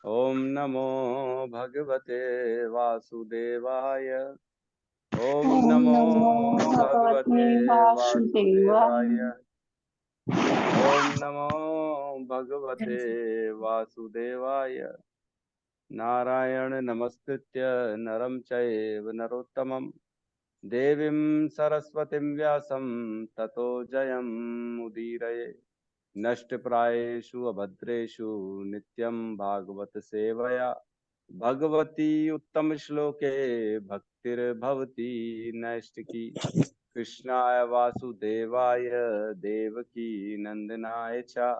ओम नमो भगवते वासुदेवाय। ओम ओम नमो नमो भगवते भगवते वासुदेवाय। वासुदेवाय। ओम नमो भगवते वासुदेवाय। नारायण नमस्कृत्य नरं चैव नरोत्तमं देवीं सरस्वतीं व्यासं ततो जयमुदीरये। नष्टप्रायेषु अभद्रेषु नित्यं भागवत सेवया भगवती उत्तम श्लोके भक्तिर्भवती नैष्टिकी। कृष्णाय वासुदेवाय देवकी नंदनाय च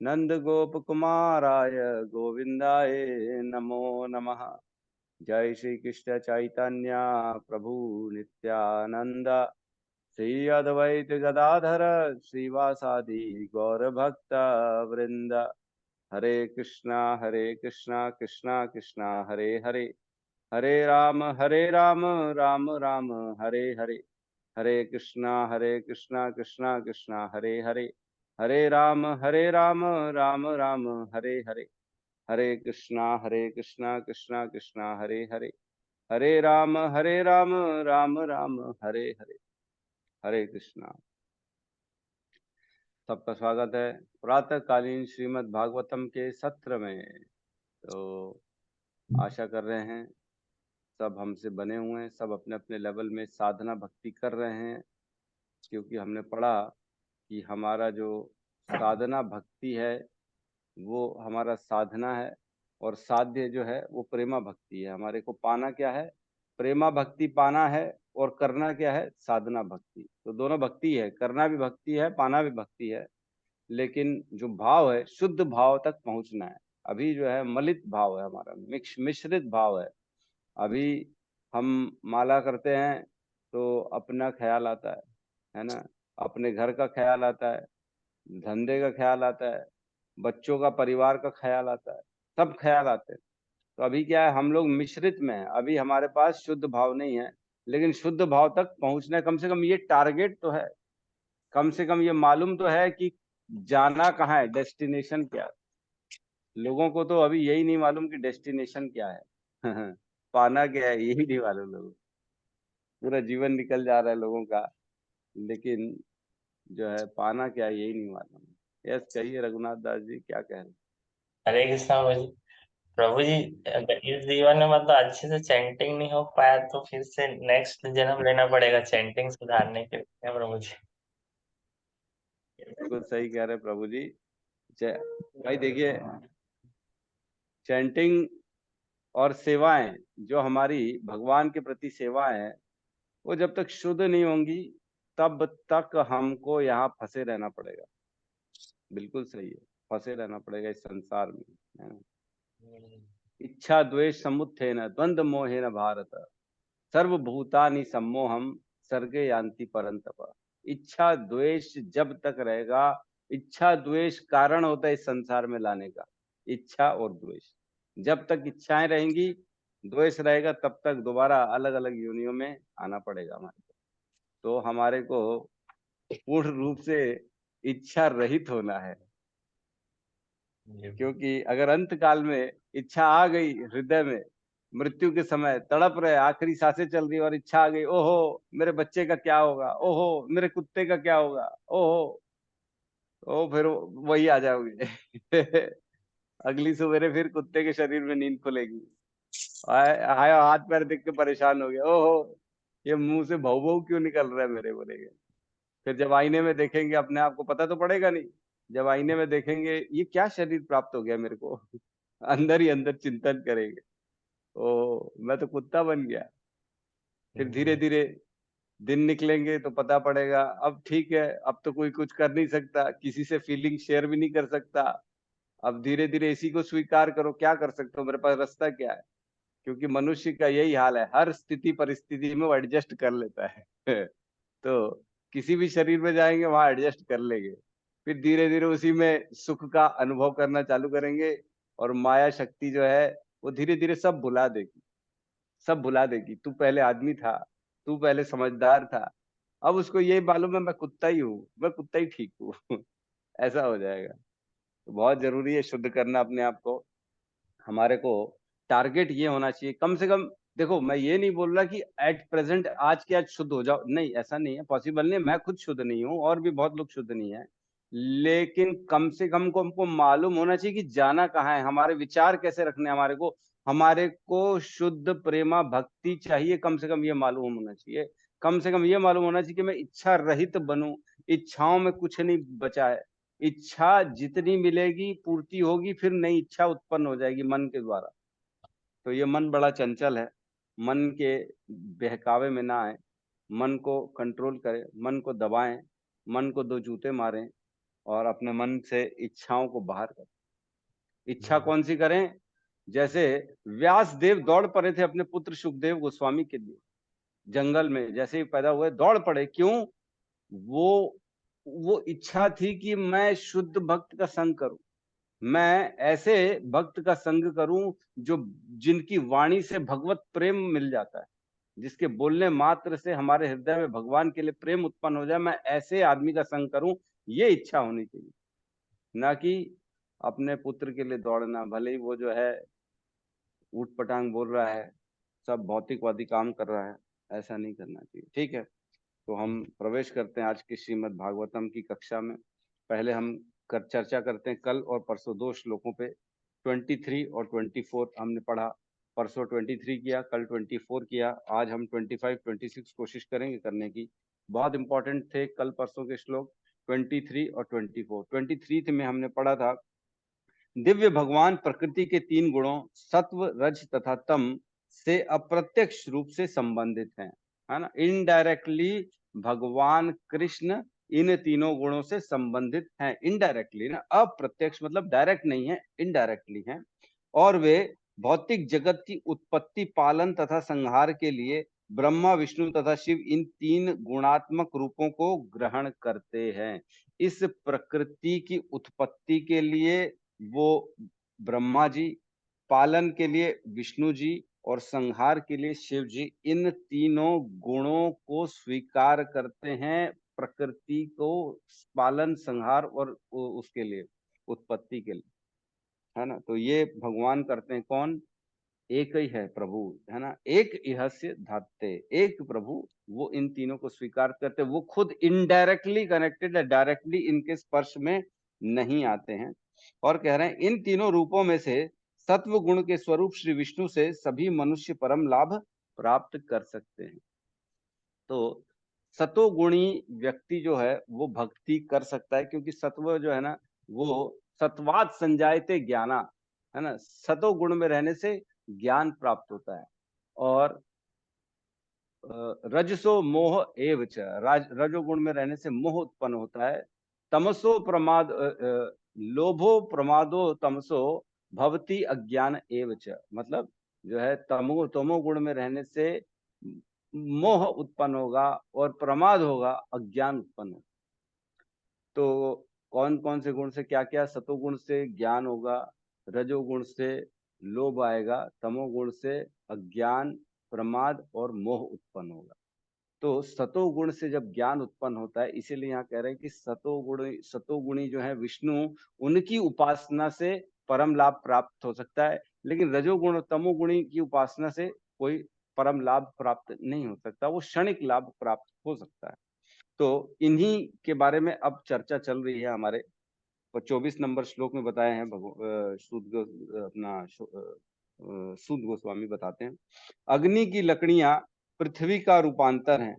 नंदगोपकुमाराय गोविंदाय नमो नमः। जय श्री कृष्ण चैतन्य प्रभु नित्यानंद श्री अद्वैत गदाधर श्रीवासादि गौर भक्त वृंद। हरे कृष्णा कृष्णा कृष्णा हरे हरे, हरे राम राम राम हरे हरे। हरे कृष्णा कृष्णा कृष्णा हरे हरे, हरे राम राम हरे हरे। हरे कृष्णा कृष्णा कृष्णा हरे हरे, हरे राम राम हरे हरे। हरे कृष्णा। सबका स्वागत है प्रातः कालीन श्रीमद् भागवतम के सत्र में। तो आशा कर रहे हैं सब हमसे बने हुए हैं, सब अपने अपने लेवल में साधना भक्ति कर रहे हैं, क्योंकि हमने पढ़ा कि हमारा जो साधना भक्ति है वो हमारा साधना है, और साध्य जो है वो प्रेमा भक्ति है। हमारे को पाना क्या है? प्रेमा भक्ति पाना है, और करना क्या है? साधना भक्ति। तो दोनों भक्ति है, करना भी भक्ति है, पाना भी भक्ति है। लेकिन जो भाव है, शुद्ध भाव तक पहुंचना है। अभी जो है मलित भाव है हमारा, मिश्रित भाव है। अभी हम माला करते हैं तो अपना ख्याल आता है ना? अपने घर का ख्याल आता है, धंधे का ख्याल आता है, बच्चों का, परिवार का ख्याल आता है, सब ख्याल आते हैं। तो अभी क्या है, हम लोग मिश्रित में हैं। अभी हमारे पास शुद्ध भाव नहीं है, लेकिन शुद्ध भाव तक पहुंचना है। कम से कम ये टारगेट तो है, कम से कम ये मालूम तो है कि जाना कहाँ है, डेस्टिनेशन क्या है। लोगों को तो अभी यही नहीं मालूम कि डेस्टिनेशन क्या है। पाना क्या है यही नहीं मालूम लोगों को। पूरा जीवन निकल जा रहा है लोगों का, लेकिन जो है पाना क्या है यही नहीं मालूम। यस, कहिए रघुनाथ दास जी, क्या कह रहे हैं? हरे कृष्णा प्रभु जी। प्रभु जी, अगर इस जीवन में मतलब अच्छे से चैंटिंग नहीं हो पाया तो फिर से नेक्स्ट जन्म लेना पड़ेगा चैंटिंग सुधारने के लिए, क्या प्रभु जी? बिल्कुल सही कह रहे हैं प्रभु जी। भाई देखिए, चैंटिंग और सेवाएं, जो हमारी भगवान के प्रति सेवाएं हैं, वो जब तक शुद्ध नहीं होंगी तब तक हमको यहाँ फंसे रहना पड़ेगा। बिल्कुल सही है, फंसे रहना पड़ेगा इस संसार में, है ना? इच्छा द्वेष समुत्थेन द्वंद्व मोहेन भारत, सर्वभूतानि सम्मोहम सर्गे यान्ति परंतप। इच्छा द्वेष जब तक रहेगा, इच्छा द्वेष कारण होता है इस संसार में लाने का। इच्छा और द्वेष, जब तक इच्छाएं रहेंगी, द्वेष रहेगा, तब तक दोबारा अलग अलग योनियों में आना पड़ेगा हमारे को। तो हमारे को पूर्ण रूप से इच्छा रहित होना है। क्योंकि अगर अंत काल में इच्छा आ गई हृदय में, मृत्यु के समय तड़प रहे, आखिरी सांसें चल रही और इच्छा आ गई, ओहो मेरे बच्चे का क्या होगा, ओहो मेरे कुत्ते का क्या होगा, ओहो, ओ फिर वही आ जाओगे। अगली सवेरे फिर कुत्ते के शरीर में नींद खुलेगी। आया हाथ पैर देख के परेशान हो गया, ओहो ये मुंह से भौ भौ क्यों निकल रहा है मेरे, बोलेंगे। फिर जब आईने में देखेंगे अपने आप को, पता तो पड़ेगा नहीं। जब आईने में देखेंगे ये क्या शरीर प्राप्त हो गया मेरे को। अंदर ही अंदर चिंतन करेंगे, ओ मैं तो कुत्ता बन गया। फिर धीरे धीरे दिन निकलेंगे तो पता पड़ेगा, अब ठीक है, अब तो कोई कुछ कर नहीं सकता, किसी से फीलिंग शेयर भी नहीं कर सकता। अब धीरे धीरे इसी को स्वीकार करो, क्या कर सकते हो, मेरे पास रास्ता क्या है। क्योंकि मनुष्य का यही हाल है, हर स्थिति परिस्थिति में वो एडजस्ट कर लेता है। तो किसी भी शरीर में जाएंगे वहां एडजस्ट कर लेंगे। फिर धीरे धीरे उसी में सुख का अनुभव करना चालू करेंगे, और माया शक्ति जो है वो धीरे धीरे सब भुला देगी। सब भुला देगी, तू पहले आदमी था, तू पहले समझदार था, अब उसको यही मालूम है मैं कुत्ता ही हूँ, मैं कुत्ता ही ठीक हूँ। ऐसा हो जाएगा। तो बहुत जरूरी है शुद्ध करना अपने आप को। हमारे को टारगेट ये होना चाहिए कम से कम। देखो मैं ये नहीं बोल रहा कि एट प्रेजेंट आज के आज शुद्ध हो जाओ, नहीं ऐसा नहीं है, पॉसिबल नहीं है। मैं खुद शुद्ध नहीं हूँ और भी बहुत लोग शुद्ध नहीं है, लेकिन कम से कम को हमको मालूम होना चाहिए कि जाना कहाँ है, हमारे विचार कैसे रखने हैं हमारे को शुद्ध प्रेमा भक्ति चाहिए, कम से कम ये मालूम होना चाहिए। कम से कम ये मालूम होना चाहिए कि मैं इच्छा रहित बनूं, इच्छाओं में कुछ नहीं बचा है। इच्छा जितनी मिलेगी पूर्ति होगी, फिर नई इच्छा उत्पन्न हो जाएगी मन के द्वारा। तो ये मन बड़ा चंचल है, मन के बहकावे में ना आए, मन को कंट्रोल करें, मन को दबाएं, मन को दो जूते मारें और अपने मन से इच्छाओं को बाहर करें। इच्छा कौन सी करें? जैसे व्यास देव दौड़ पड़े थे अपने पुत्र सुखदेव गोस्वामी के लिए, जंगल में जैसे ही पैदा हुए दौड़ पड़े। क्यों? वो वो इच्छा थी कि मैं शुद्ध भक्त का संग करूं, मैं ऐसे भक्त का संग करूं जो जिनकी वाणी से भगवत प्रेम मिल जाता है, जिसके बोलने मात्र से हमारे हृदय में भगवान के लिए प्रेम उत्पन्न हो जाए, मैं ऐसे आदमी का संग करूं। ये इच्छा होनी चाहिए, ना कि अपने पुत्र के लिए दौड़ना। भले ही वो जो है ऊट पटांग बोल रहा है, सब भौतिकवादी काम कर रहा है, ऐसा नहीं करना चाहिए। ठीक है, तो हम प्रवेश करते हैं आज की श्रीमद् भागवतम की कक्षा में। पहले हम चर्चा करते हैं कल और परसों दो श्लोकों पे। 23 और 24 हमने पढ़ा, परसों 23 किया, कल 24 किया, आज हम 25 26 कोशिश करेंगे करने की। बहुत इंपॉर्टेंट थे कल परसों के श्लोक 23 और 24। 23 में हमने पढ़ा था दिव्य भगवान प्रकृति के तीन गुणों सत्व रज तथा तम से अप्रत्यक्ष रूप से संबंधित हैं, है ना। इनडायरेक्टली भगवान कृष्ण इन तीनों गुणों से संबंधित हैं, इनडायरेक्टली ना, अप्रत्यक्ष मतलब डायरेक्ट नहीं है, इनडायरेक्टली हैं। और वे भौतिक जगत की उत्पत्ति पालन तथा संहार के लिए ब्रह्मा विष्णु तथा शिव इन तीन गुणात्मक रूपों को ग्रहण करते हैं। इस प्रकृति की उत्पत्ति के लिए वो ब्रह्मा जी, पालन के लिए विष्णु जी और संहार के लिए शिव जी, इन तीनों गुणों को स्वीकार करते हैं प्रकृति को पालन संहार और उसके लिए उत्पत्ति के लिए, है ना। तो ये भगवान करते हैं कौन? एक ही है प्रभु, है ना। एक इहस्य धात्ते, एक प्रभु, वो इन तीनों को स्वीकार करते, वो खुद इनडायरेक्टली कनेक्टेड है, डायरेक्टली इनके स्पर्श में नहीं आते हैं। और कह रहे हैं इन तीनों रूपों में से सत्व गुण के स्वरूप श्री विष्णु से सभी मनुष्य परम लाभ प्राप्त कर सकते हैं। तो सतोगुणी व्यक्ति जो है वो भक्ति कर सकता है, क्योंकि सत्व जो है ना वो सत्वात संजायते ज्ञाना, है ना। सतोगुण में रहने से ज्ञान प्राप्त होता है। और रजसो मोह एव च, रजोगुण में रहने से मोह उत्पन्न होता है। तमसो प्रमाद लोभो प्रमादो तमसो भवति अज्ञान एव च, मतलब जो है तमोगुण में रहने से मोह उत्पन्न होगा और प्रमाद होगा, अज्ञान उत्पन्न होगा। तो कौन कौन से गुण से क्या क्या? सतोगुण से ज्ञान होगा, रजोगुण से लोभ आएगा, तमोगुण से अज्ञान प्रमाद और मोह उत्पन्न होगा। तो सतोगुण से जब ज्ञान उत्पन्न होता है, इसीलिए यहाँ कह रहे हैं कि सतोगुणी जो है विष्णु, उनकी उपासना से परम लाभ प्राप्त हो सकता है, लेकिन रजोगुण और तमोगुणी की उपासना से कोई परम लाभ प्राप्त नहीं हो सकता, वो क्षणिक लाभ प्राप्त हो सकता है। तो इन्हीं के बारे में अब चर्चा चल रही है हमारे। 24 नंबर श्लोक में बताए हैं सूत गोस्वामी बताते हैं, अग्नि की लकड़ियां पृथ्वी का रूपांतर हैं,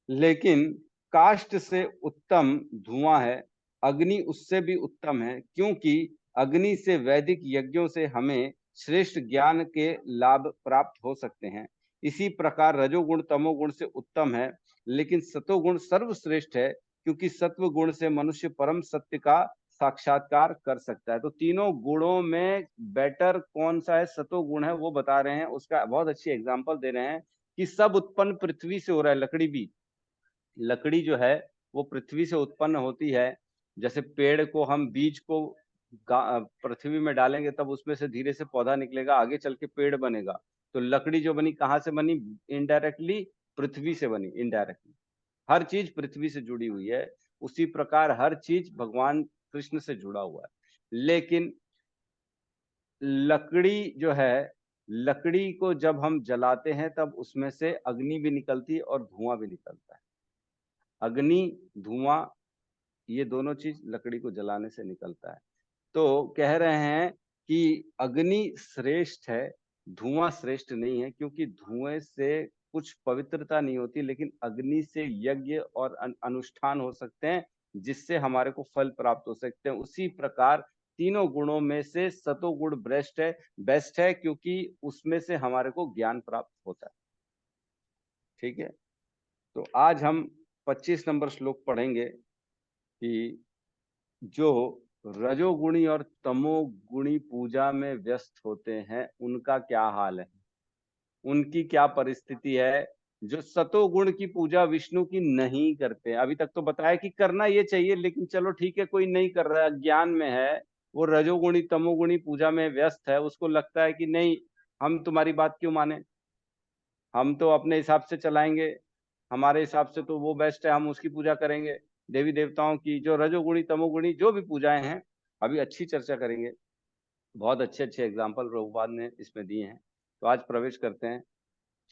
लेकिन काष्ठ से उत्तम धुआं है। अग्नि उससे भी उत्तम है, क्योंकि अग्नि से वैदिक यज्ञों से हमें श्रेष्ठ ज्ञान के लाभ प्राप्त हो सकते हैं। इसी प्रकार रजोगुण तमोगुण से उत्तम है, लेकिन सतोगुण सर्वश्रेष्ठ है, क्योंकि सत्व गुण से मनुष्य परम सत्य का साक्षात्कार कर सकता है। तो तीनों गुणों में बेटर कौन सा है? सतोगुण है, वो बता रहे हैं। उसका बहुत अच्छी एग्जांपल दे रहे हैं कि सब उत्पन्न पृथ्वी से हो रहा है। लकड़ी भी, लकड़ी जो है वो पृथ्वी से उत्पन्न होती है। जैसे पेड़ को हम बीज को पृथ्वी में डालेंगे तब उसमें से धीरे से पौधा निकलेगा, आगे चल के पेड़ बनेगा। तो लकड़ी जो बनी कहाँ से बनी? इनडायरेक्टली पृथ्वी से बनी, इनडायरेक्टली। हर चीज पृथ्वी से जुड़ी हुई है, उसी प्रकार हर चीज भगवान कृष्ण से जुड़ा हुआ है। लेकिन लकड़ी जो है, लकड़ी को जब हम जलाते हैं तब उसमें से अग्नि भी निकलती है और धुआं भी निकलता है। अग्नि, धुआं, ये दोनों चीज लकड़ी को जलाने से निकलता है। तो कह रहे हैं कि अग्नि श्रेष्ठ है, धुआं श्रेष्ठ नहीं है, क्योंकि धुएं से कुछ पवित्रता नहीं होती, लेकिन अग्नि से यज्ञ और अनुष्ठान हो सकते हैं, जिससे हमारे को फल प्राप्त हो सकते हैं। उसी प्रकार तीनों गुणों में से सतोगुण बेस्ट है, क्योंकि उसमें से हमारे को ज्ञान प्राप्त होता है। ठीक है, तो आज हम 25 नंबर श्लोक पढ़ेंगे कि जो रजोगुणी और तमोगुणी पूजा में व्यस्त होते हैं उनका क्या हाल है, उनकी क्या परिस्थिति है। जो सतोगुण की पूजा विष्णु की नहीं करते, अभी तक तो बताया कि करना ये चाहिए, लेकिन चलो ठीक है, कोई नहीं कर रहा है, ज्ञान में है, वो रजोगुणी तमोगुणी पूजा में व्यस्त है, उसको लगता है कि नहीं, हम तुम्हारी बात क्यों माने, हम तो अपने हिसाब से चलाएंगे, हमारे हिसाब से तो वो बेस्ट है, हम उसकी पूजा करेंगे। देवी देवताओं की जो रजोगुणी तमोगुणी जो भी पूजाएं हैं, अभी अच्छी चर्चा करेंगे। बहुत अच्छे अच्छे एग्जाम्पल प्रभुपाद ने इसमें दिए हैं। तो आज प्रवेश करते हैं।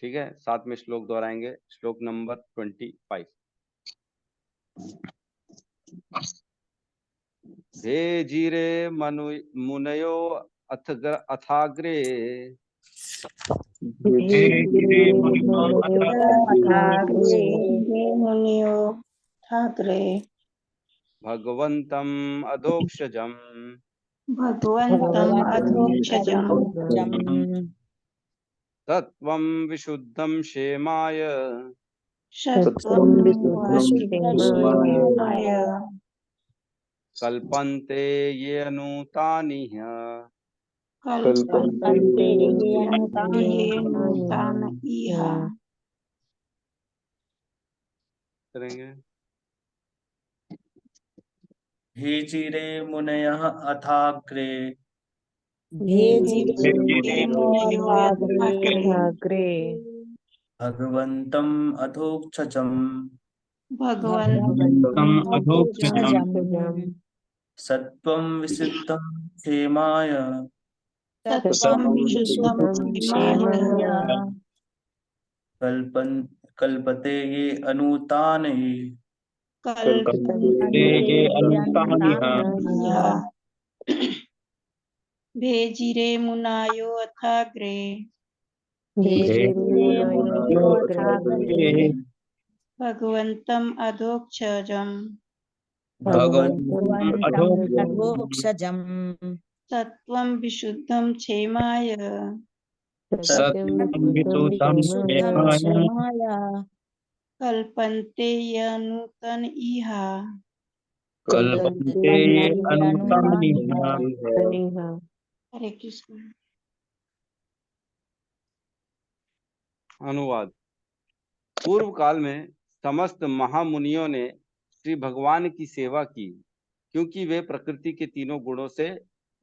ठीक है, साथ में श्लोक दोहराएंगे। श्लोक नंबर 25। भेजिरे मुनयो अथाग्रे भगवन्तम् अधोक्षजम् भगवन्तम् अधोक्षजम् तत्त्वं विशुद्धं क्षेमाय सत्त्वं विशुद्धं कल्पन्ते ये नूतानि कल्पन्ते नूतान इह। करेंगे। भेजिरे मुनयः अथाग्रे भगवन्तम् अधोक्षजम् सत्त्वं विशुद्धं क्षेमाय कल्पते ये अनूतानि भेजिरे मुनायो अथाग्रे भगवन्तम् अधोक्षजम् सत्त्वं विशुद्धं क्षेमाय कल्पन्ते यनूतन इह। हरे कृष्ण। अनुवाद। पूर्व काल में समस्त महामुनियों ने श्री भगवान की सेवा की, क्योंकि वे प्रकृति के तीनों गुणों से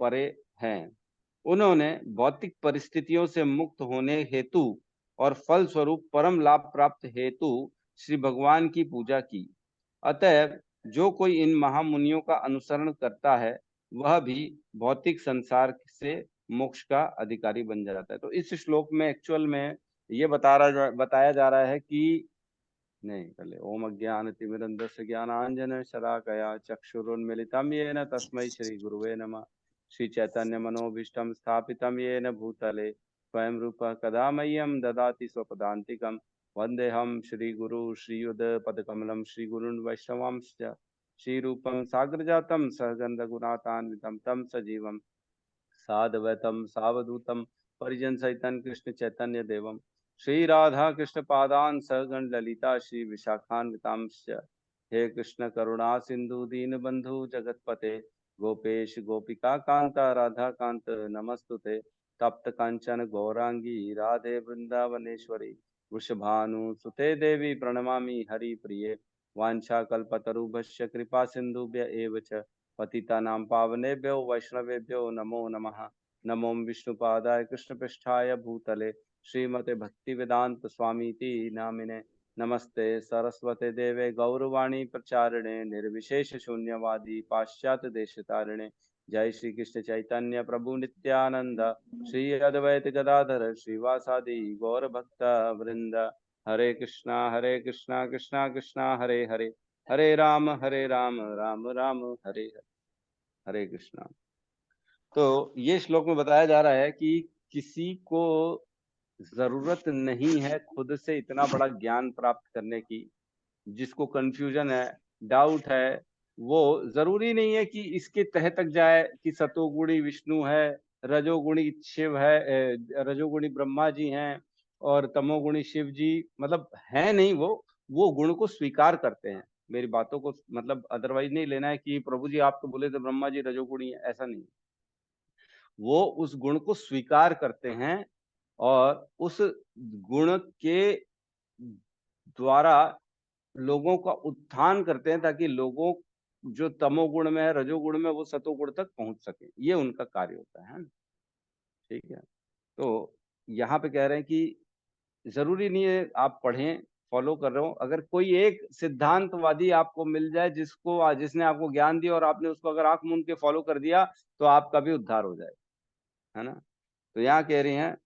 परे हैं। उन्होंने भौतिक परिस्थितियों से मुक्त होने हेतु और फल स्वरूप परम लाभ प्राप्त हेतु श्री भगवान की पूजा की। अतएव जो कोई इन महामुनियों का अनुसरण करता है, वह भी भौतिक संसार से मोक्ष का अधिकारी बन जाता है। तो इस श्लोक में एक्चुअल में ये बताया जा रहा है कि नहीं, पहले ओम अज्ञानतिमिरन्धस्य ज्ञानांजन शलाकया चक्षुरुन्मीलितं येन तस्मै श्री गुरुवे नमः। श्री चैतन्य मनोभीष्टं स्थापितं येन भूतले स्वयं रूपः कदा मह्यं ददाति स्वपदान्तिकं। वन्देऽहं श्रीगुरु श्रीयुतपदकमलं श्रीगुरून् वैष्णवांश्च श्रीरूपं साग्रजातं सहगण रघुनाथान्वितं तं सजीवं साद्वैतं सावधूतं परिजन सहितं कृष्ण चैतन्य देवं श्री राधा कृष्ण पादान सहगण ललिता श्री विशाखान्वितांश्च। हे कृष्ण करुणा सिंधु दीन बंधु जगतपते गोपेश गोपिका कांता राधा कांत नमस्तुते। तप्त कांचन गौरांगी राधे वृंदावनेश्वरी वृषभानुसुते देवी प्रणमामि हरि प्रिये। वाञ्छाकल्पतरुभ्यश्च कृपा सिन्धुभ्य एव च पतितानां पावनेभ्यो वैष्णवेभ्यो नमो नमः। नमो विष्णुपादाय कृष्णपृष्ठाय भूतले श्रीमते भक्तिवेदांत स्वामीति नामिने। नमस्ते सरस्वते देवे गौरवाणी प्रचारिणे निर्विशेष शून्यवादी पाश्चात्य देशतारिणे। जय श्री कृष्ण चैतन्य प्रभु नित्यानंद, श्री अद्वैत गदाधर श्रीवासादि गौर भक्त वृंद। हरे कृष्णा कृष्णा कृष्णा हरे हरे, हरे राम राम राम हरे हरे। हरे कृष्णा। तो ये श्लोक में बताया जा रहा है कि किसी को जरूरत नहीं है खुद से इतना बड़ा ज्ञान प्राप्त करने की। जिसको कंफ्यूजन है, डाउट है, वो जरूरी नहीं है कि इसके तह तक जाए कि सतोगुणी विष्णु है, रजोगुणी शिव है, रजोगुणी ब्रह्मा जी हैं और तमोगुणी शिव जी, मतलब है नहीं। वो गुण को स्वीकार करते हैं। मेरी बातों को मतलब अदरवाइज नहीं लेना है कि प्रभु जी आप तो बोले थे ब्रह्मा जी रजोगुणी है, ऐसा नहीं। वो उस गुण को स्वीकार करते हैं और उस गुण के द्वारा लोगों का उत्थान करते हैं, ताकि लोगों जो तमोगुण में है, रजोगुण में, वो सतोगुण तक पहुंच सके। ये उनका कार्य होता है। ठीक है। तो यहाँ पे कह रहे हैं कि जरूरी नहीं है आप पढ़ें, फॉलो कर रहे हो। अगर कोई एक सिद्धांतवादी आपको मिल जाए जिसने आपको ज्ञान दिया और आपने उसको अगर आंख मूंद के फॉलो कर दिया, तो आपका भी उद्धार हो जाएगा, है ना। तो यहाँ कह रही हैं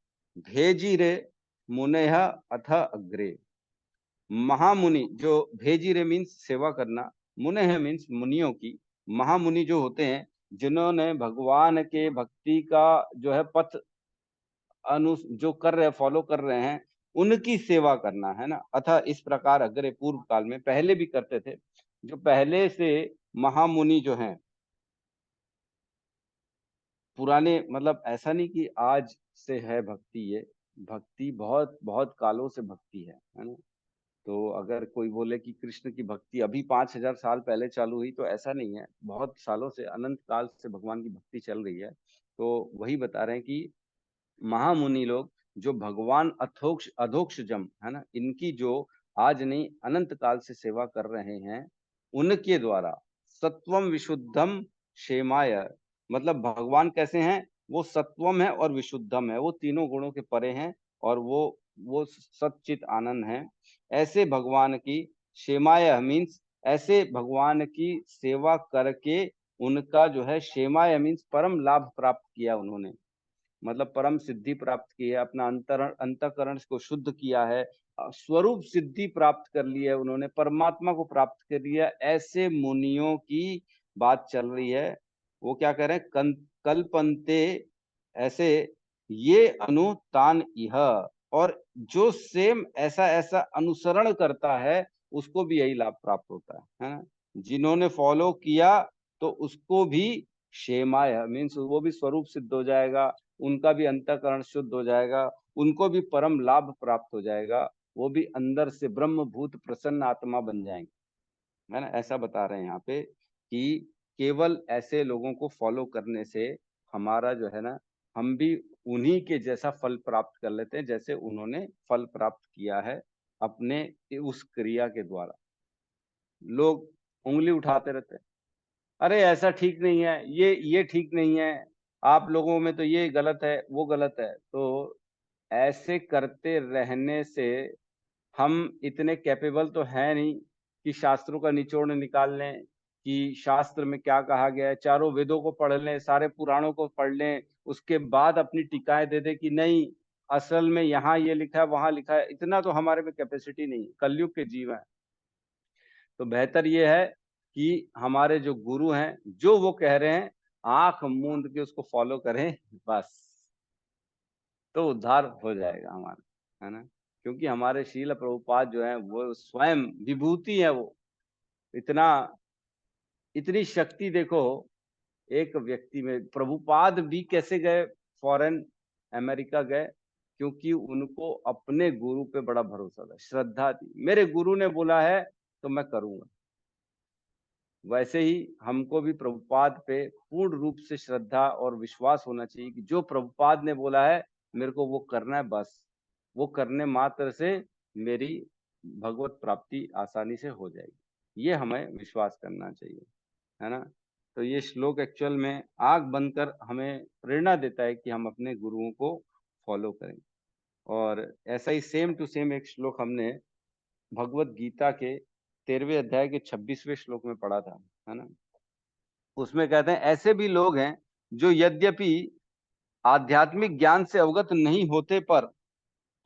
भेजी रे मुनेह अथ अग्रे। महामुनि जो भेजी रे मीन्स सेवा करना, मुने है मीन्स मुनियों की। महामुनि जो होते हैं जिन्होंने भगवान के भक्ति का जो है पथ जो कर रहे हैं, फॉलो कर रहे हैं, उनकी सेवा करना, है ना। अतः इस प्रकार अग्रे, पूर्व काल में, पहले भी करते थे। जो पहले से महामुनि जो हैं पुराने, मतलब ऐसा नहीं कि आज से है भक्ति, ये भक्ति बहुत बहुत कालों से भक्ति है ना। तो अगर कोई बोले कि कृष्ण की भक्ति अभी 5000 साल पहले चालू हुई, तो ऐसा नहीं है। बहुत सालों से, अनंत काल से भगवान की भक्ति चल रही है। तो वही बता रहे हैं कि महामुनि लोग जो भगवान अधोक्षजम, है ना, इनकी जो आज नहीं अनंत काल से सेवा कर रहे हैं, उनके द्वारा सत्वम विशुद्धम क्षेमाय, मतलब भगवान कैसे हैं, वो सत्वम है और विशुद्धम है, वो तीनों गुणों के परे हैं और वो सच्चित आनंद है। ऐसे भगवान की क्षेमाय मीन्स ऐसे भगवान की सेवा करके उनका जो है, क्षेमाय मीन्स परम लाभ प्राप्त किया उन्होंने, मतलब परम सिद्धि प्राप्त की है, अपना अंतःकरण को शुद्ध किया है, स्वरूप सिद्धि प्राप्त कर ली है उन्होंने, परमात्मा को प्राप्त कर लिया। ऐसे मुनियों की बात चल रही है। वो क्या कह रहे हैं, कल्पन्ते ऐसे ये अनुतान इह, और जो सेम ऐसा ऐसा अनुसरण करता है उसको भी यही लाभ प्राप्त होता है ना। जिन्होंने फॉलो किया तो उसको भी क्षेमाय मीन्स वो भी स्वरूप सिद्ध हो जाएगा, उनका भी अंतःकरण शुद्ध हो जाएगा, उनको भी परम लाभ प्राप्त हो जाएगा, वो भी अंदर से ब्रह्मभूत प्रसन्न आत्मा बन जाएंगे, है ना। ऐसा बता रहे हैं यहाँ पे कि केवल ऐसे लोगों को फॉलो करने से हमारा जो है ना, हम भी उन्हीं के जैसा फल प्राप्त कर लेते हैं जैसे उन्होंने फल प्राप्त किया है अपने उस क्रिया के द्वारा। लोग उंगली उठाते रहते हैं, अरे ऐसा ठीक नहीं है, ये ठीक नहीं है, आप लोगों में तो ये गलत है, वो गलत है। तो ऐसे करते रहने से हम इतने कैपेबल तो हैं नहीं कि शास्त्रों का निचोड़ निकाल लें कि शास्त्र में क्या कहा गया है, चारों वेदों को पढ़ लें, सारे पुराणों को पढ़ लें, उसके बाद अपनी टीकाएं दे दे कि नहीं असल में यहाँ ये लिखा है वहां लिखा है। इतना तो हमारे में कैपेसिटी नहीं, कलयुग के जीव हैं। तो बेहतर ये है कि हमारे जो गुरु हैं जो वो कह रहे हैं आंख मूंद के उसको फॉलो करें, बस तो उद्धार हो जाएगा हमारा, है ना। क्योंकि हमारे शील प्रभुपाद जो है वो स्वयं विभूति है। वो इतना इतनी शक्ति देखो एक व्यक्ति में। प्रभुपाद भी कैसे गए फॉरेन, अमेरिका गए, क्योंकि उनको अपने गुरु पे बड़ा भरोसा था, श्रद्धा थी, मेरे गुरु ने बोला है तो मैं करूंगा। वैसे ही हमको भी प्रभुपाद पे पूर्ण रूप से श्रद्धा और विश्वास होना चाहिए कि जो प्रभुपाद ने बोला है मेरे को वो करना है, बस वो करने मात्र से मेरी भगवत प्राप्ति आसानी से हो जाएगी। ये हमें विश्वास करना चाहिए, है ना। तो ये श्लोक एक्चुअल में आंख बंद कर हमें प्रेरणा देता है कि हम अपने गुरुओं को फॉलो करें। और ऐसा ही सेम टू सेम एक श्लोक हमने भगवत गीता के 13वें अध्याय के 26वें श्लोक में पढ़ा था, है ना। उसमें कहते हैं ऐसे भी लोग हैं जो यद्यपि आध्यात्मिक ज्ञान से अवगत नहीं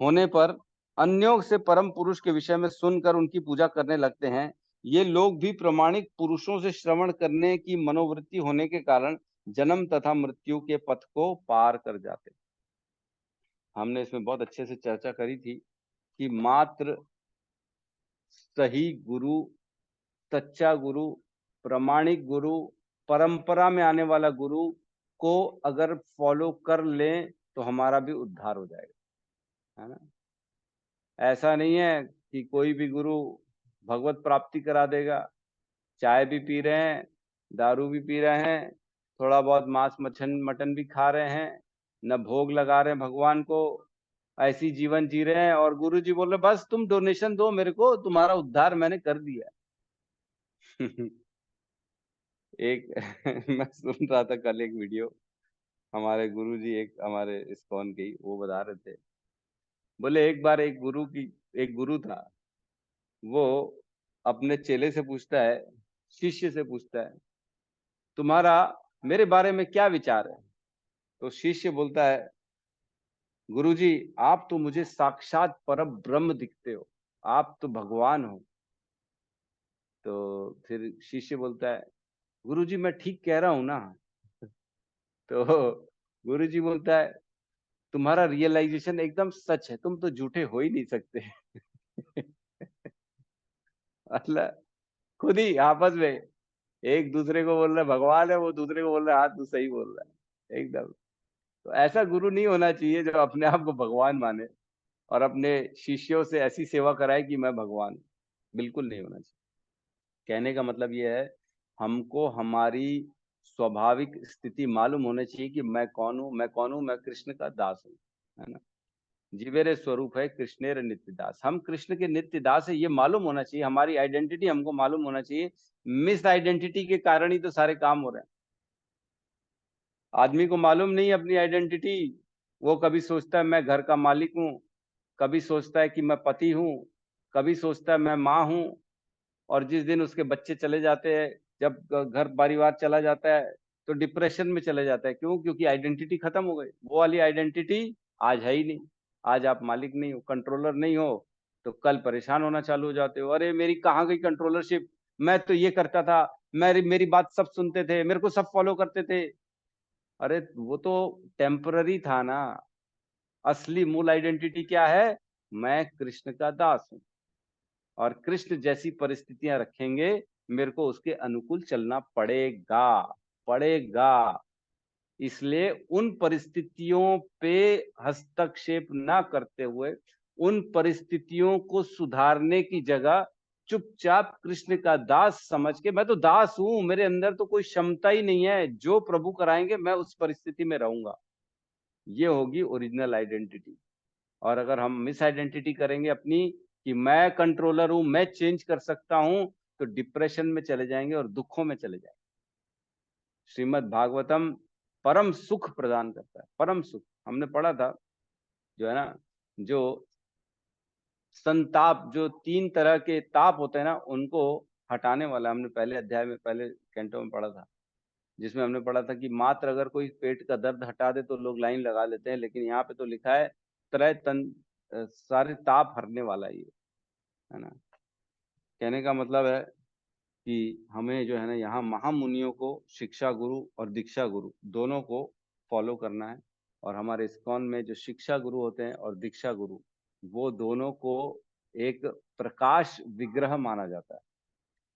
होने पर अन्यों से परम पुरुष के विषय में सुनकर उनकी पूजा करने लगते हैं। ये लोग भी प्रामाणिक पुरुषों से श्रवण करने की मनोवृत्ति होने के कारण जन्म तथा मृत्यु के पथ को पार कर जाते। हमने इसमें बहुत अच्छे से चर्चा करी थी कि मात्र सही गुरु, सच्चा गुरु, प्रामाणिक गुरु, परंपरा में आने वाला गुरु को अगर फॉलो कर लें तो हमारा भी उद्धार हो जाएगा, है ना। ऐसा नहीं है कि कोई भी गुरु भगवत प्राप्ति करा देगा। चाय भी पी रहे हैं, दारू भी पी रहे हैं, थोड़ा बहुत मांस मटन भी खा रहे हैं, न भोग लगा रहे हैं भगवान को, ऐसी जीवन जी रहे हैं और गुरु जी बोल रहे बस तुम डोनेशन दो मेरे को, तुम्हारा उद्धार मैंने कर दिया। एक मैं सुन रहा था कल एक वीडियो, हमारे गुरु जी एक हमारे इस्कॉन के ही वो बता रहे थे, बोले एक बार एक गुरु था, वो अपने चेले से पूछता है, शिष्य से पूछता है तुम्हारा मेरे बारे में क्या विचार है। तो शिष्य बोलता है गुरुजी आप तो मुझे साक्षात परम ब्रह्म दिखते हो, आप तो भगवान हो। तो फिर शिष्य बोलता है गुरुजी मैं ठीक कह रहा हूं ना। तो गुरुजी बोलता है तुम्हारा रियलाइजेशन एकदम सच है, तुम तो झूठे हो ही नहीं सकते। मतलब खुद ही आपस में एक दूसरे को बोल रहा है भगवान है, वो दूसरे को बोल रहा है हाँ तू सही बोल रहा है एकदम। तो ऐसा गुरु नहीं होना चाहिए जो अपने आप को भगवान माने और अपने शिष्यों से ऐसी सेवा कराए कि मैं भगवान। बिल्कुल नहीं होना चाहिए। कहने का मतलब ये है हमको हमारी स्वाभाविक स्थिति मालूम होनी चाहिए कि मैं कौन हूँ, मैं कृष्ण का दास हूँ, है ना। जीवेरे स्वरूप है कृष्णेर नित्य दास, हम कृष्ण के नित्य दास है, ये मालूम होना चाहिए। हमारी आइडेंटिटी हमको मालूम होना चाहिए। मिस आइडेंटिटी के कारण ही तो सारे काम हो रहे हैं। आदमी को मालूम नहीं अपनी आइडेंटिटी, वो कभी सोचता है मैं घर का मालिक हूँ, कभी सोचता है कि मैं पति हूँ, कभी सोचता है मैं माँ हूँ, और जिस दिन उसके बच्चे चले जाते हैं, जब घर परिवार चला जाता है तो डिप्रेशन में चले जाता है। क्यों? क्योंकि आइडेंटिटी खत्म हो गई। वो वाली आइडेंटिटी आज है ही नहीं। आज आप मालिक नहीं हो, कंट्रोलर नहीं हो, तो कल परेशान होना चालू हो जाते हो, अरे मेरी कहाँ गई कंट्रोलरशिप, मैं तो ये करता था, मेरी बात सब सुनते थे, मेरे को सब फॉलो करते थे। अरे वो तो टेम्पररी था ना। असली मूल आइडेंटिटी क्या है? मैं कृष्ण का दास हूं, और कृष्ण जैसी परिस्थितियां रखेंगे मेरे को उसके अनुकूल चलना पड़ेगा। इसलिए उन परिस्थितियों पे हस्तक्षेप ना करते हुए, उन परिस्थितियों को सुधारने की जगह चुपचाप कृष्ण का दास समझ के, मैं तो दास हूं, मेरे अंदर तो कोई क्षमता ही नहीं है, जो प्रभु कराएंगे मैं उस परिस्थिति में रहूंगा, ये होगी ओरिजिनल आइडेंटिटी। और अगर हम मिस आइडेंटिटी करेंगे अपनी कि मैं कंट्रोलर हूं, मैं चेंज कर सकता हूं, तो डिप्रेशन में चले जाएंगे और दुखों में चले जाएंगे। श्रीमद् भागवतम परम सुख प्रदान करता है, परम सुख। हमने पढ़ा था जो है ना, जो संताप, जो 3 तरह के ताप होते हैं ना, उनको हटाने वाला हमने पहले अध्याय में, पहले कैंटो में पढ़ा था, जिसमें हमने पढ़ा था कि मात्र अगर कोई पेट का दर्द हटा दे तो लोग लाइन लगा लेते हैं, लेकिन यहाँ पे तो लिखा है त्रय तन सारे ताप हरने वाला ये, है ना। कहने का मतलब है कि हमें जो है ना यहाँ महामुनियों को, शिक्षा गुरु और दीक्षा गुरु दोनों को फॉलो करना है। और हमारे इस्कॉन में जो शिक्षा गुरु होते हैं और दीक्षा गुरु, वो दोनों को एक प्रकाश विग्रह माना जाता है।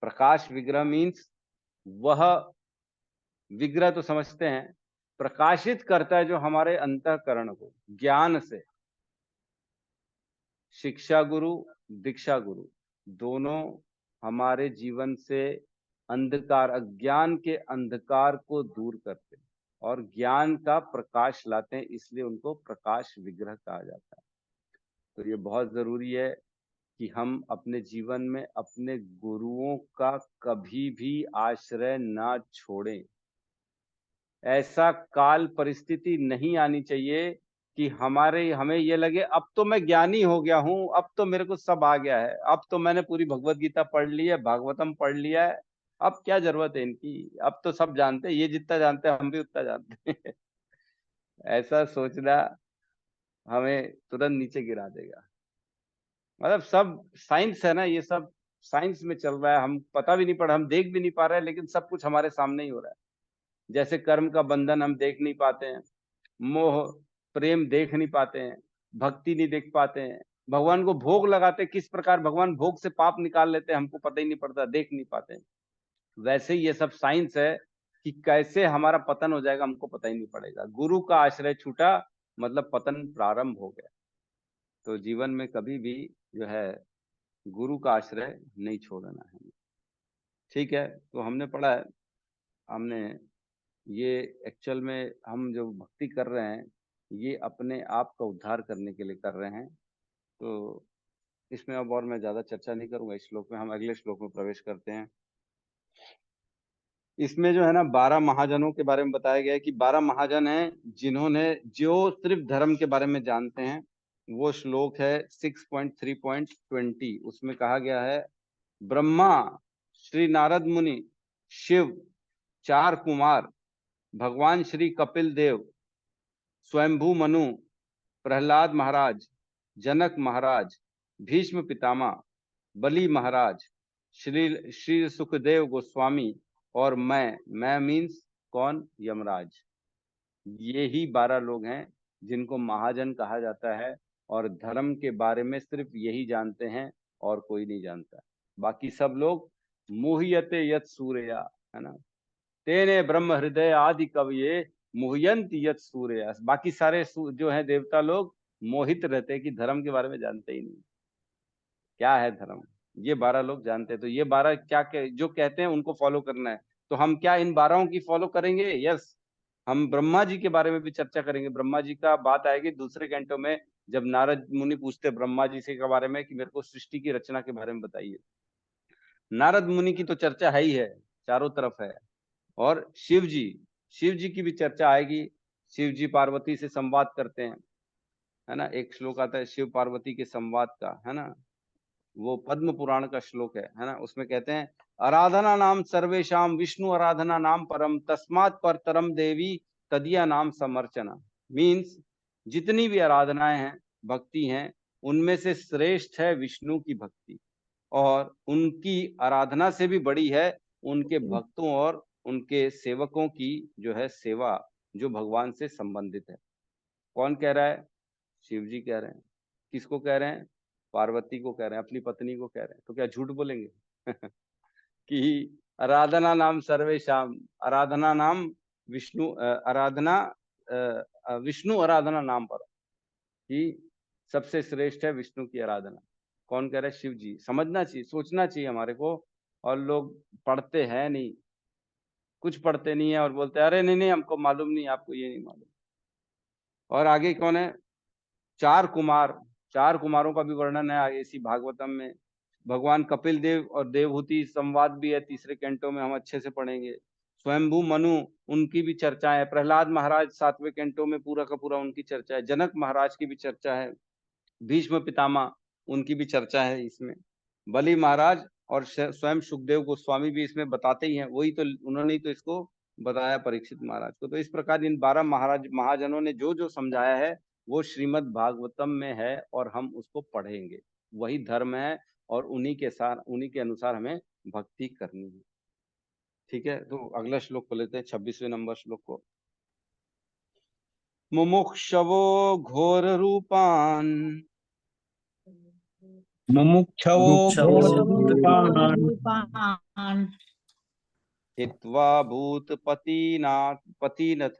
प्रकाश विग्रह मीन्स वह विग्रह तो समझते हैं, प्रकाशित करता है जो हमारे अंतःकरण को ज्ञान से। शिक्षा गुरु, दीक्षा गुरु दोनों हमारे जीवन से अंधकार, अज्ञान के अंधकार को दूर करते हैं और ज्ञान का प्रकाश लाते हैं, इसलिए उनको प्रकाश विग्रह कहा जाता है। तो ये बहुत जरूरी है कि हम अपने जीवन में अपने गुरुओं का कभी भी आश्रय ना छोड़ें। ऐसा काल परिस्थिति नहीं आनी चाहिए कि हमें ये लगे अब तो मैं ज्ञानी हो गया हूं, अब तो मेरे को सब आ गया है, अब तो मैंने पूरी भगवत गीता पढ़ ली है, भागवतम पढ़ लिया है, अब क्या जरूरत है इनकी, अब तो सब जानते हैं, ये जितना जानते हैं हम भी उतना जानते हैं। ऐसा सोचना हमें तुरंत नीचे गिरा देगा। मतलब सब साइंस है ना, ये सब साइंस में चल रहा है, हम पता भी नहीं पड़, हम देख भी नहीं पा रहे हैं, लेकिन सब कुछ हमारे सामने ही हो रहा है। जैसे कर्म का बंधन हम देख नहीं पाते हैं, मोह प्रेम देख नहीं पाते हैं, भक्ति नहीं देख पाते हैं, भगवान को भोग लगाते किस प्रकार भगवान भोग से पाप निकाल लेते हैं हमको पता ही नहीं पड़ता, देख नहीं पाते हैं। वैसे ही ये सब साइंस है कि कैसे हमारा पतन हो जाएगा हमको पता ही नहीं पड़ेगा। गुरु का आश्रय छूटा मतलब पतन प्रारंभ हो गया। तो जीवन में कभी भी जो है गुरु का आश्रय नहीं छोड़ना है। ठीक है, तो हमने पढ़ा है, हमने ये एक्चुअल में हम जो भक्ति कर रहे हैं ये अपने आप का उद्धार करने के लिए कर रहे हैं। तो इसमें अब और मैं ज्यादा चर्चा नहीं करूंगा इस श्लोक में, हम अगले श्लोक में प्रवेश करते हैं। इसमें जो है ना 12 महाजनों के बारे में बताया गया है कि 12 महाजन हैं जिन्होंने जो सिर्फ धर्म के बारे में जानते हैं। वो श्लोक है 6.3.20, उसमें कहा गया है ब्रह्मा, श्री नारद मुनि, शिव, 4 कुमार, भगवान श्री कपिल देव, स्वयंभू मनु, प्रहलाद महाराज, जनक महाराज, भीष्म पितामह, बलि महाराज, श्री श्री सुखदेव गोस्वामी और मैं मीन्स कौन, यमराज। ये ही 12 लोग हैं जिनको महाजन कहा जाता है और धर्म के बारे में सिर्फ यही जानते हैं और कोई नहीं जानता। बाकी सब लोग मुह्यते यत सूर्या, है ना, तेने ब्रह्म हृदय आदि कवये मुह्यंत यत सूर्या। बाकी सारे जो है देवता लोग मोहित रहते हैं कि धर्म के बारे में जानते ही नहीं क्या है धर्म। ये 12 लोग जानते हैं। तो ये 12 जो कहते हैं उनको फॉलो करना है। तो हम क्या इन 12 की फॉलो करेंगे? यस, हम ब्रह्मा जी के बारे में भी चर्चा करेंगे। ब्रह्मा जी का बात आएगी दूसरे कैंटो में, जब नारद मुनि पूछते ब्रह्मा जी से के बारे में कि मेरे को सृष्टि की रचना के बारे में बताइए। नारद मुनि की तो चर्चा है ही है, चारों तरफ है। और शिव जी की भी चर्चा आएगी। शिव जी पार्वती से संवाद करते हैं, है ना। एक श्लोक आता है शिव पार्वती के संवाद का, है ना, वो पद्म पुराण का श्लोक है ना। उसमें कहते हैं आराधना नाम सर्वेशाम विष्णु आराधना नाम परम तस्मात् परतरम देवी तदिया नाम समर्चना। मीन्स जितनी भी आराधनाएं हैं, भक्ति हैं, उनमें से श्रेष्ठ है विष्णु की भक्ति, और उनकी आराधना से भी बड़ी है उनके भक्तों और उनके सेवकों की जो है सेवा, जो भगवान से संबंधित है। कौन कह रहा है? शिव जी कह रहे हैं। किसको कह रहे हैं? पार्वती को कह रहे हैं, अपनी पत्नी को कह रहे हैं। तो क्या झूठ बोलेंगे? कि आराधना नाम सर्वेशाम, आराधना नाम विष्णु, आराधना विष्णु आराधना नाम पर, कि सबसे श्रेष्ठ है विष्णु की आराधना। कौन कह रहा है? शिव जी। समझना चाहिए, सोचना चाहिए हमारे को। और लोग पढ़ते हैं नहीं, कुछ पढ़ते नहीं है और बोलते हैं अरे नहीं नहीं हमको मालूम नहीं, आपको ये नहीं मालूम। और आगे कौन है? 4 कुमार, 4 कुमारों का भी वर्णन है आगे इसी भागवतम में। भगवान कपिल देव और देवहूति संवाद भी है तीसरे कैंटो में, हम अच्छे से पढ़ेंगे। स्वयंभू मनु, उनकी भी चर्चा है। प्रहलाद महाराज 7वें कैंटो में पूरा का पूरा उनकी चर्चा है। जनक महाराज की भी चर्चा है। भीष्म पितामह, उनकी भी चर्चा है इसमें। बलि महाराज और स्वयं सुखदेव गोस्वामी भी इसमें बताते ही हैं। वही तो, उन्होंने ही तो इसको बताया परीक्षित महाराज को। तो इस प्रकार इन 12 महाजनों ने जो जो समझाया है वो श्रीमद् भागवतम में है और हम उसको पढ़ेंगे। वही धर्म है और उन्हीं के अनुसार हमें भक्ति करनी है। ठीक है, तो अगला श्लोक को लेते हैं, 26वें नंबर श्लोक को। मुमुक्षवो घोर रूपान मुमुक्षवो मुमुक्षवो घोररूपान् हित्वा पतिनथ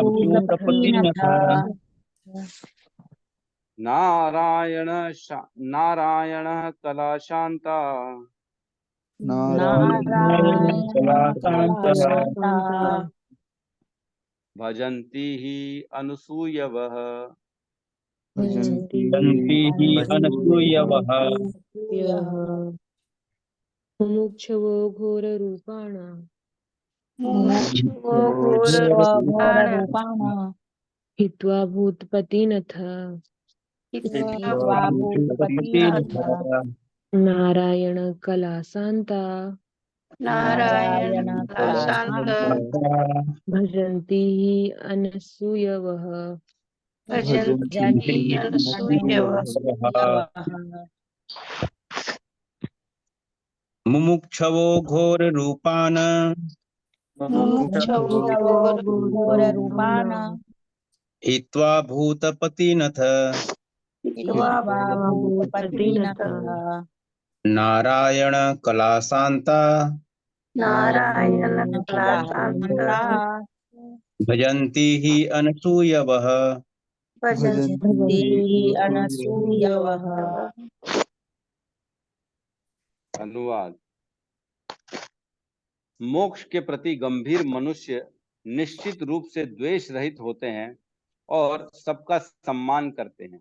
भूतपतिनथ नारायण कलाशांता नारायणकलाशान्ता भजन्ति हि अनसूयवः भजन्ति हि अनसूयवः मुमुक्षवो घोररूपाणां घोररूपाणां हित्वा भूतपतिनथ नारायण कलासान्ता नारायण कलाशान्ता शांत भजन्ति अनसूयवः भजन्ति अनसूयवः मुमुक्षवो घोर रूपान मुमुक्षवो घोररूपान् हित्वा भूतपतिनथ हित्वा भूतपतिनः नारायण कलासान्ता नारायण कलाशांत भजन्ति हि अनसूयवः भजन्ति अनसूयवः। अनुवाद। मोक्ष के प्रति गंभीर मनुष्य निश्चित रूप से द्वेष रहित होते हैं और सबका सम्मान करते हैं,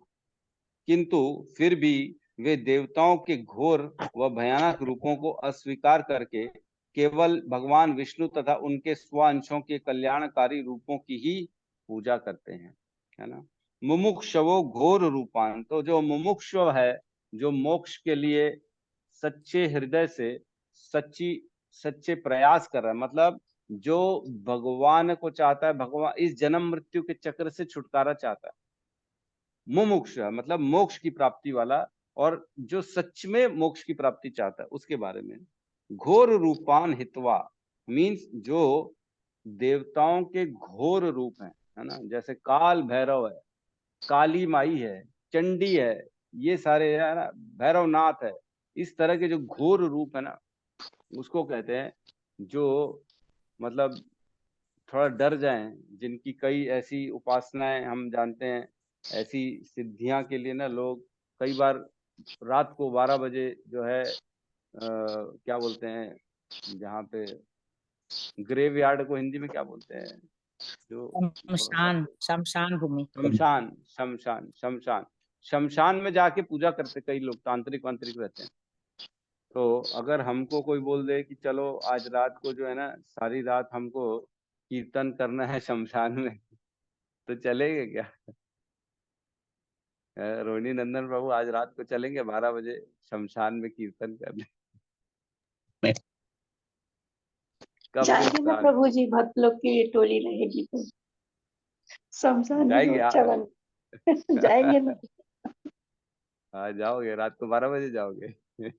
किंतु फिर भी वे देवताओं के घोर व भयानक रूपों को अस्वीकार करके केवल भगवान विष्णु तथा उनके स्वांशों के कल्याणकारी रूपों की ही पूजा करते हैं, है ना। मुमुक्षवो घोर रूपान, तो जो मुमुक्षव है, जो मोक्ष के लिए सच्चे हृदय से सच्चे प्रयास कर रहा है, मतलब जो भगवान को चाहता है, भगवान इस जन्म मृत्यु के चक्र से छुटकारा चाहता है, मुमुक्ष मतलब मोक्ष की प्राप्ति वाला, और जो सच में मोक्ष की प्राप्ति चाहता है उसके बारे में। घोर रूपान हित्वा मीन्स जो देवताओं के घोर रूप है ना, जैसे काल भैरव है, काली माई है, चंडी है, ये सारे है ना, भैरवनाथ है, इस तरह के जो घोर रूप है ना, उसको कहते हैं जो मतलब थोड़ा डर जाएं, जिनकी कई ऐसी उपासनाएं हम जानते हैं, ऐसी सिद्धियां के लिए ना लोग कई बार रात को 12 बजे जो है क्या बोलते हैं, जहाँ पे ग्रेव यार्ड को हिंदी में क्या बोलते हैं, जो शमशान भूमि शमशान में जाके पूजा करते कई लोग, तांत्रिक वांत्रिक रहते हैं। तो अगर हमको कोई बोल दे कि चलो आज रात को जो है ना, सारी रात हमको कीर्तन करना है शमशान में, तो चलेंगे क्या? रोहिणी नंदन प्रभु आज रात को चलेंगे 12 बजे शमशान में कीर्तन करने? जाएंगे ना प्रभु जी, भक्त लोग की टोली रहेगी तो शमशान में जाएंगे अच्छा बन जाएंगे ना। हाँ जाओगे, रात को 12 बजे जाओगे?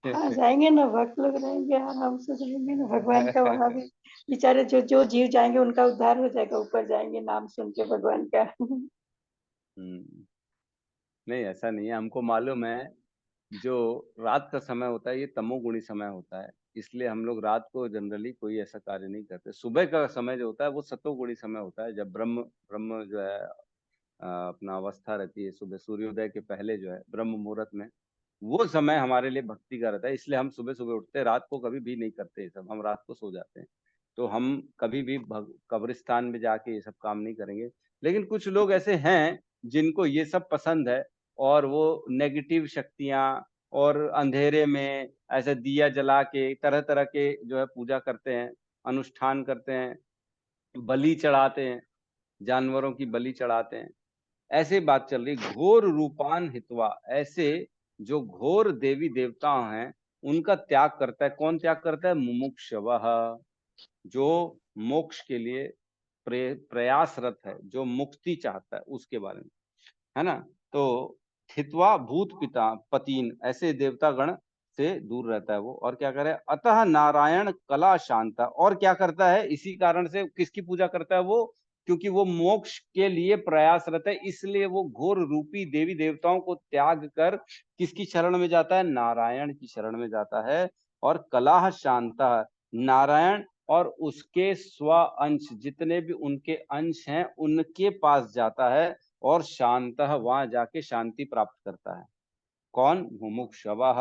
हाँ जाएंगे ना, भक्त लोग रहेंगे, आराम से जाएंगे ना। भगवान का वहां भी बेचारे जो जो जीव जाएंगे उनका उद्धार हो जाएगा, ऊपर जाएंगे नाम सुन के भगवान का। नहीं ऐसा नहीं है, हमको मालूम है जो रात का समय होता है ये तमोगुणी समय होता है, इसलिए हम लोग रात को जनरली कोई ऐसा कार्य नहीं करते। सुबह का समय जो होता है वो सतोगुणी समय होता है, जब ब्रह्म ब्रह्म जो है अपना अवस्था रहती है, सुबह सूर्योदय के पहले जो है ब्रह्म मुहूर्त में, वो समय हमारे लिए भक्ति का रहता है, इसलिए हम सुबह सुबह उठते हैं। रात को कभी भी नहीं करते ये सब, हम रात को सो जाते हैं। तो हम कभी भी कब्रिस्तान में जाके ये सब काम नहीं करेंगे। लेकिन कुछ लोग ऐसे हैं जिनको ये सब पसंद है, और वो नेगेटिव शक्तियां और अंधेरे में ऐसे दिया जला के तरह तरह के जो है पूजा करते हैं, अनुष्ठान करते हैं, बलि चढ़ाते हैं, जानवरों की बलि चढ़ाते हैं। ऐसे बात चल रही। घोर रूपान हित्वा, ऐसे जो घोर देवी देवता हैं उनका त्याग करता है। कौन त्याग करता है? मुमुक्षवः, जो मोक्ष के लिए प्रयासरत है, जो मुक्ति चाहता है, उसके बारे में, है ना। तो हित्वा भूत पिता पतीन, ऐसे देवता गण से दूर रहता है वो। और क्या करे? अतः नारायण कला शांता, और क्या करता है? इसी कारण से किसकी पूजा करता है वो? क्योंकि वो मोक्ष के लिए प्रयासरत है, इसलिए वो घोर रूपी देवी देवताओं को त्याग कर किसकी शरण में जाता है? नारायण की शरण में जाता है। और कला शांता, नारायण और उसके स्व अंश, जितने भी उनके अंश हैं उनके पास जाता है, और शांतः, वहां जाके शांति प्राप्त करता है। कौन? मुमुक्षवः।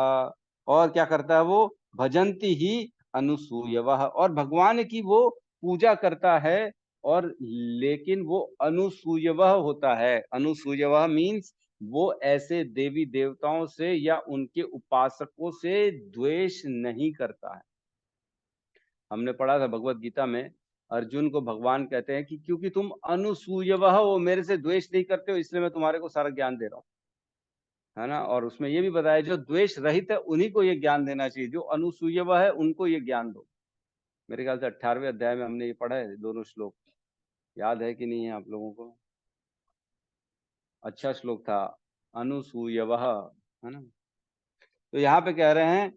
और क्या करता है वो? भजन्ति ही अनुसूयवः, और भगवान की वो पूजा करता है, और लेकिन वो अनुसूयवः होता है। अनुसूयवः मीन्स वो ऐसे देवी देवताओं से या उनके उपासकों से द्वेष नहीं करता है। हमने पढ़ा था भगवत गीता में, अर्जुन को भगवान कहते हैं कि क्योंकि तुम अनुसूयवः हो, मेरे से द्वेष नहीं करते हो, इसलिए मैं तुम्हारे को सारा ज्ञान दे रहा हूँ। है ना। और उसमें ये भी बताया जो द्वेष रहित है उन्हीं को ये ज्ञान देना चाहिए, जो अनुसूयव है उनको ये ज्ञान दो। मेरे ख्याल से 18वें अध्याय में हमने ये पढ़ा है, दोनों श्लोक। याद है कि नहीं है आप लोगों को? अच्छा श्लोक था, अनुसूयव, है ना। तो यहाँ पे कह रहे हैं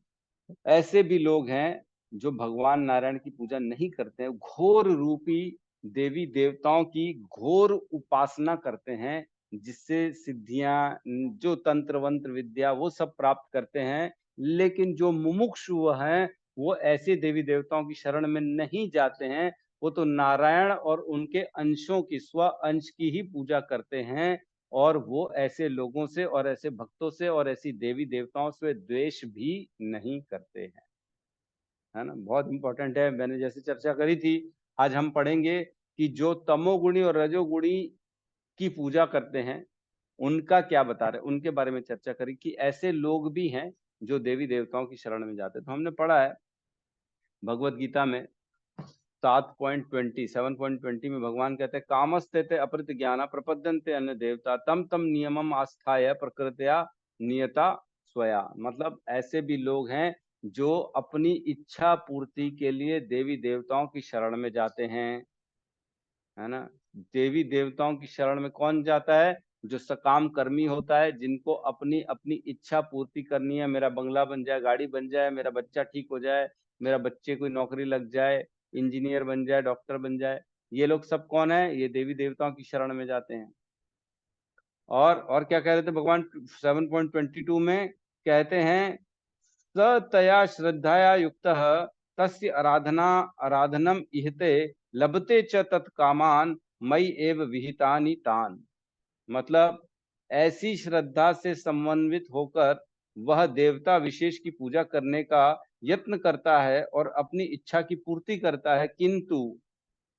ऐसे भी लोग हैं जो भगवान नारायण की पूजा नहीं करते हैं, घोर रूपी देवी देवताओं की घोर उपासना करते हैं, जिससे सिद्धियां, जो तंत्र वंत्र विद्या वो सब प्राप्त करते हैं। लेकिन जो मुमुक्षु हैं वो ऐसे देवी देवताओं की शरण में नहीं जाते हैं, वो तो नारायण और उनके अंशों की, स्व अंश की ही पूजा करते हैं। और वो ऐसे लोगों से और ऐसे भक्तों से और ऐसी देवी देवताओं से द्वेष भी नहीं करते हैं, है ना। बहुत इंपॉर्टेंट है। मैंने जैसे चर्चा करी थी, आज हम पढ़ेंगे कि जो तमोगुणी और रजोगुणी की पूजा करते हैं उनका क्या बता रहे, उनके बारे में चर्चा करी कि ऐसे लोग भी हैं जो देवी देवताओं की शरण में जाते हैं। तो हमने पढ़ा है भगवत गीता में 7.20 में भगवान कहते हैं कामस्ते अपरित ज्ञान प्रपद्यन्ते अन्य देवता तम तम नियमम आस्थाय प्रकृत्या नियता स्वया। मतलब ऐसे भी लोग हैं जो अपनी इच्छा पूर्ति के लिए देवी देवताओं की शरण में जाते हैं, है ना। देवी देवताओं की शरण में कौन जाता है? जो सकाम कर्मी होता है, जिनको अपनी अपनी इच्छा पूर्ति करनी है। मेरा बंगला बन जाए, गाड़ी बन जाए, मेरा बच्चा ठीक हो जाए, मेरा बच्चे कोई नौकरी लग जाए, इंजीनियर बन जाए, डॉक्टर बन जाए, ये लोग सब कौन है? ये देवी देवताओं की शरण में जाते हैं। और क्या कह रहे थे भगवान 7.22 में? कहते हैं सतया श्रद्धया युक्तः तस्य आराधनम इहते लभते च तत्कामान मयि एव विहितानि तान। मतलब ऐसी श्रद्धा से समन्वित होकर वह देवता विशेष की पूजा करने का यत्न करता है और अपनी इच्छा की पूर्ति करता है, किंतु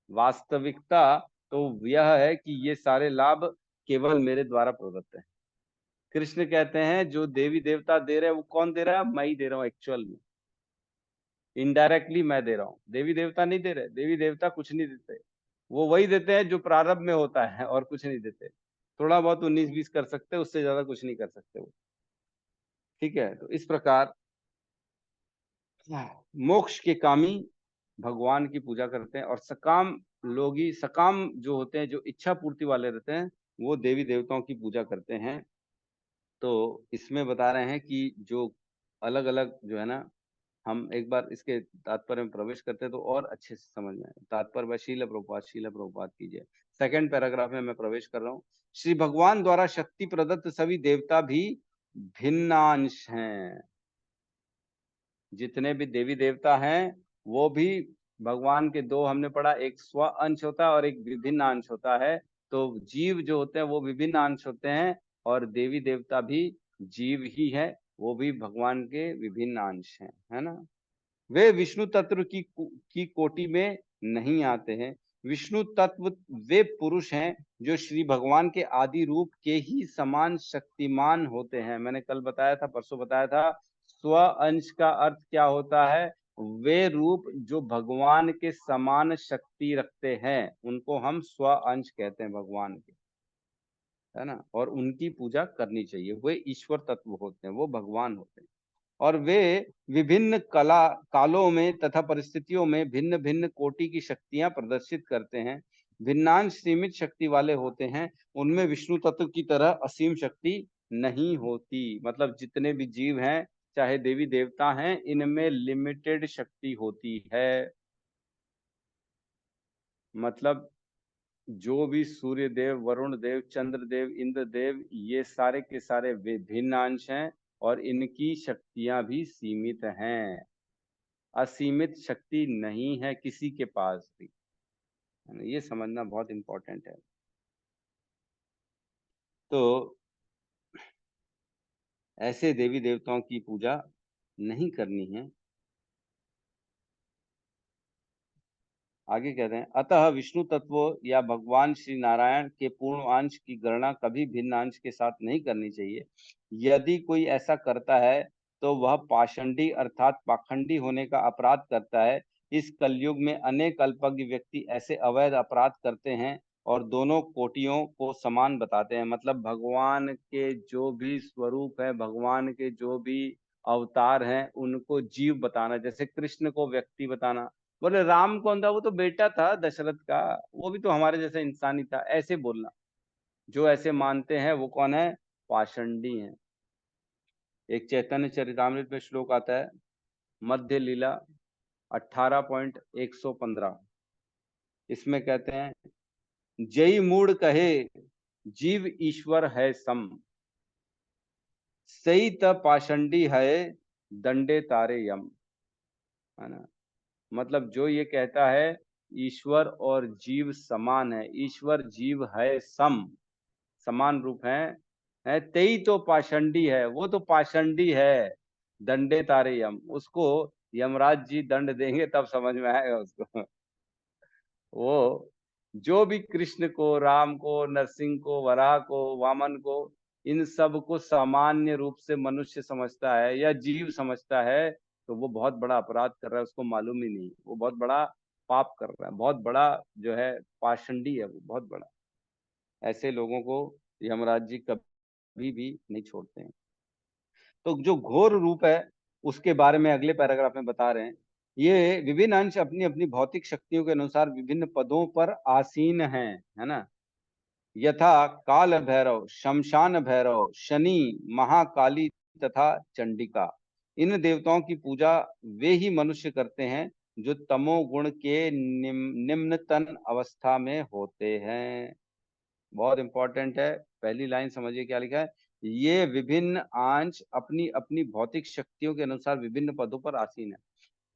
वास्तविकता तो यह है कि ये सारे लाभ केवल मेरे द्वारा प्रदत्त है। कृष्ण कहते हैं जो देवी देवता दे रहे हैं वो कौन दे रहा है? मैं ही दे रहा हूँ एक्चुअल में, इनडायरेक्टली मैं दे रहा हूँ। देवी देवता नहीं दे रहे, देवी देवता कुछ नहीं देते, वो वही देते हैं जो प्रारब्ध में होता है और कुछ नहीं देते। थोड़ा बहुत 19-20 कर सकते, उससे ज्यादा कुछ नहीं कर सकते वो, ठीक है। तो इस प्रकार मोक्ष के कामी भगवान की पूजा करते हैं और सकाम लोगी, सकाम जो होते हैं, जो इच्छा पूर्ति वाले रहते हैं, वो देवी देवताओं की पूजा करते हैं। तो इसमें बता रहे हैं कि जो अलग अलग जो है ना, हम एक बार इसके तात्पर्य में प्रवेश करते हैं तो और अच्छे से समझ में आए। तात्पर्य शील प्रभुपाद कीजिए। सेकंड पैराग्राफ में मैं प्रवेश कर रहा हूँ। श्री भगवान द्वारा शक्ति प्रदत्त सभी देवता भी भिन्नांश हैं। जितने भी देवी देवता हैं वो भी भगवान के दो हमने पढ़ा, एक स्व अंश होता है और एक विभिन्न अंश होता है। तो जीव जो होते हैं वो विभिन्न अंश होते हैं और देवी देवता भी जीव ही है, वो भी भगवान के विभिन्न अंश हैं, है ना। वे विष्णु तत्व की कोटि में नहीं आते हैं। विष्णु तत्व वे पुरुष हैं जो श्री भगवान के आदि रूप के ही समान शक्तिमान होते हैं। मैंने कल बताया था, परसों बताया था, स्व अंश का अर्थ क्या होता है? वे रूप जो भगवान के समान शक्ति रखते हैं उनको हम स्व अंश कहते हैं भगवान के, है ना। और उनकी पूजा करनी चाहिए। वे ईश्वर तत्व होते हैं, वो भगवान होते हैं। और वे विभिन्न कालों में तथा परिस्थितियों में भिन्न भिन्न कोटि की शक्तियां प्रदर्शित करते हैं। भिन्नांश सीमित शक्ति वाले होते हैं, उनमें विष्णु तत्व की तरह असीम शक्ति नहीं होती। मतलब जितने भी जीव हैं, चाहे देवी देवता हैं, इनमें लिमिटेड शक्ति होती है। मतलब जो भी सूर्य देव, वरुण देव, चंद्र देव, इंद्र देव, ये सारे के सारे विभिन्न अंश हैं और इनकी शक्तियां भी सीमित हैं। असीमित शक्ति नहीं है किसी के पास भी, ये समझना बहुत इंपॉर्टेंट है। तो ऐसे देवी देवताओं की पूजा नहीं करनी है। आगे कहते हैं अतः विष्णु तत्व या भगवान श्री नारायण के पूर्ण अंश की गणना कभी भिन्न अंश के साथ नहीं करनी चाहिए। यदि कोई ऐसा करता है तो वह पाषंडी अर्थात पाखंडी होने का अपराध करता है। इस कलयुग में अनेक अल्पज्ञ व्यक्ति ऐसे अवैध अपराध करते हैं और दोनों कोटियों को समान बताते हैं। मतलब भगवान के जो भी स्वरूप है, भगवान के जो भी अवतार हैं, उनको जीव बताना। जैसे कृष्ण को व्यक्ति बताना, बोले राम कौन था, वो तो बेटा था दशरथ का, वो भी तो हमारे जैसा इंसान ही था, ऐसे बोलना। जो ऐसे मानते हैं वो कौन है? पाषंडी हैं। एक चैतन्य चरितामृत में श्लोक आता है, मध्य लीला 18.115। इसमें कहते हैं, जय मूड कहे जीव ईश्वर है सम, सही त पाषंडी है दंडे तारे यम। है ना? मतलब जो ये कहता है ईश्वर और जीव समान है, ईश्वर जीव है सम, समान रूप है तेई तो पाषंडी है, वो तो पाषंडी है, दंडे तारे यम, उसको यमराज जी दंड देंगे तब समझ में आएगा उसको। वो जो भी कृष्ण को, राम को, नरसिंह को, वराह को, वामन को, इन सब को सामान्य रूप से मनुष्य समझता है या जीव समझता है, तो वो बहुत बड़ा अपराध कर रहा है, उसको मालूम ही नहीं, वो बहुत बड़ा पाप कर रहा है, बहुत बड़ा जो है पाषंडी है वो, बहुत बड़ा। ऐसे लोगों को यमराज जी कभी भी नहीं छोड़ते हैं। तो जो घोर रूप है उसके बारे में अगले पैराग्राफ में बता रहे हैं। ये विभिन्न अंश अपनी अपनी भौतिक शक्तियों के अनुसार विभिन्न पदों पर आसीन हैं, है ना? यथा काल भैरव, शमशान भैरव, शनि, महाकाली तथा चंडिका। इन देवताओं की पूजा वे ही मनुष्य करते हैं जो तमोगुण के निम्नतम अवस्था में होते हैं। बहुत इंपॉर्टेंट है, पहली लाइन समझिए क्या लिखा है। ये विभिन्न आंच अपनी अपनी भौतिक शक्तियों के अनुसार विभिन्न पदों पर आसीन है।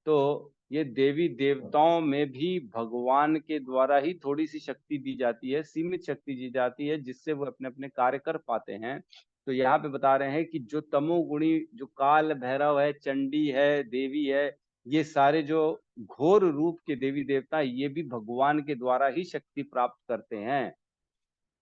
तो ये देवी देवताओं में भी भगवान के द्वारा ही थोड़ी सी शक्ति दी जाती है, सीमित शक्ति दी जाती है, जिससे वो अपने अपने कार्य कर पाते हैं। तो यहाँ पे बता रहे हैं कि जो तमोगुणी, जो काल भैरव है, चंडी है, देवी है, ये सारे जो घोर रूप के देवी देवता, ये भी भगवान के द्वारा ही शक्ति प्राप्त करते हैं।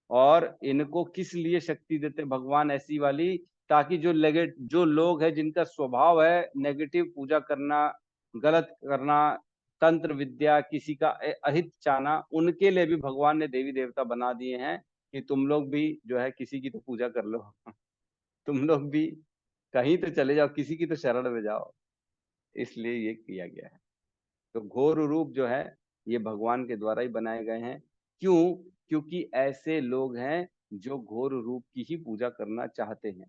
और इनको किस लिए शक्ति देते भगवान ऐसी वाली? ताकि जो लोग हैं जिनका स्वभाव है नेगेटिव, पूजा करना, गलत करना, तंत्र विद्या, किसी का अहित चाहना, उनके लिए भी भगवान ने देवी देवता बना दिए हैं कि तुम लोग भी जो है किसी की तो पूजा कर लो। तुम लोग भी कहीं तो चले जाओ, किसी की तो शरण में जाओ, इसलिए ये किया गया है। तो घोर रूप जो है ये भगवान के द्वारा ही बनाए गए हैं। क्यों? क्योंकि ऐसे लोग हैं जो घोर रूप की ही पूजा करना चाहते हैं।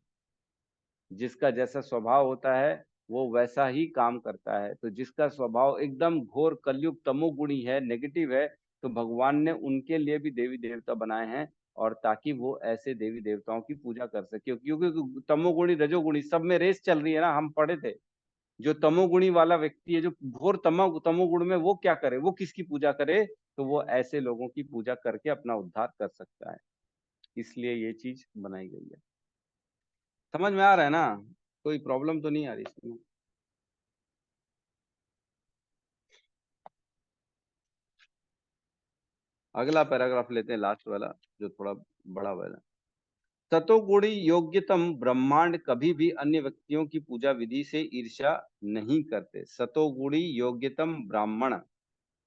जिसका जैसा स्वभाव होता है वो वैसा ही काम करता है। तो जिसका स्वभाव एकदम घोर कलयुग तमोगुणी है, नेगेटिव है, तो भगवान ने उनके लिए भी देवी देवता बनाए हैं, और ताकि वो ऐसे देवी देवताओं की पूजा कर सके। क्योंकि तमोगुणी रजोगुणी सब में रेस चल रही है ना, हम पढ़े थे। जो तमोगुणी वाला व्यक्ति है, जो घोर तमोगुण में, वो क्या करे, वो किसकी पूजा करे? तो वो ऐसे लोगों की पूजा करके अपना उद्धार कर सकता है। इसलिए ये चीज बनाई गई है। समझ में आ रहा है ना? कोई प्रॉब्लम तो नहीं आ रही इसमें? अगला पैराग्राफ लेते हैं, लास्ट वाला जो थोड़ा बड़ा वाला। सतोगुणी योग्यतम ब्रह्मांड कभी भी अन्य व्यक्तियों की पूजा विधि से ईर्ष्या नहीं करते। सतोगुणी योग्यतम ब्राह्मण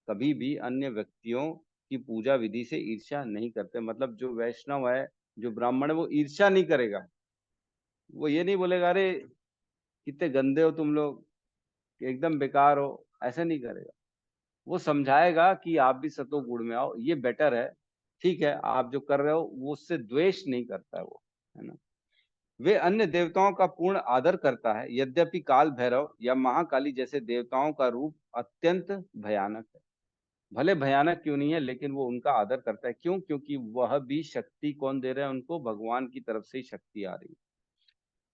कभी भी अन्य व्यक्तियों की पूजा विधि से ईर्ष्या नहीं करते। मतलब जो वैष्णव है, जो ब्राह्मण है, वो ईर्ष्या नहीं करेगा। वो ये नहीं बोलेगा अरे कितने गंदे हो तुम लोग, एकदम बेकार हो, ऐसा नहीं करेगा। वो समझाएगा कि आप भी सतोगुण में आओ, ये बेटर है, ठीक है, आप जो कर रहे हो वो, उससे द्वेष नहीं करता है वो, है ना? वे अन्य देवताओं का पूर्ण आदर करता है। यद्यपि काल भैरव या महाकाली जैसे देवताओं का रूप अत्यंत भयानक है, भले भयानक क्यों नहीं है, लेकिन वो उनका आदर करता है। क्यों? क्योंकि वह भी शक्ति कौन दे रहे हैं उनको? भगवान की तरफ से ही शक्ति आ रही है।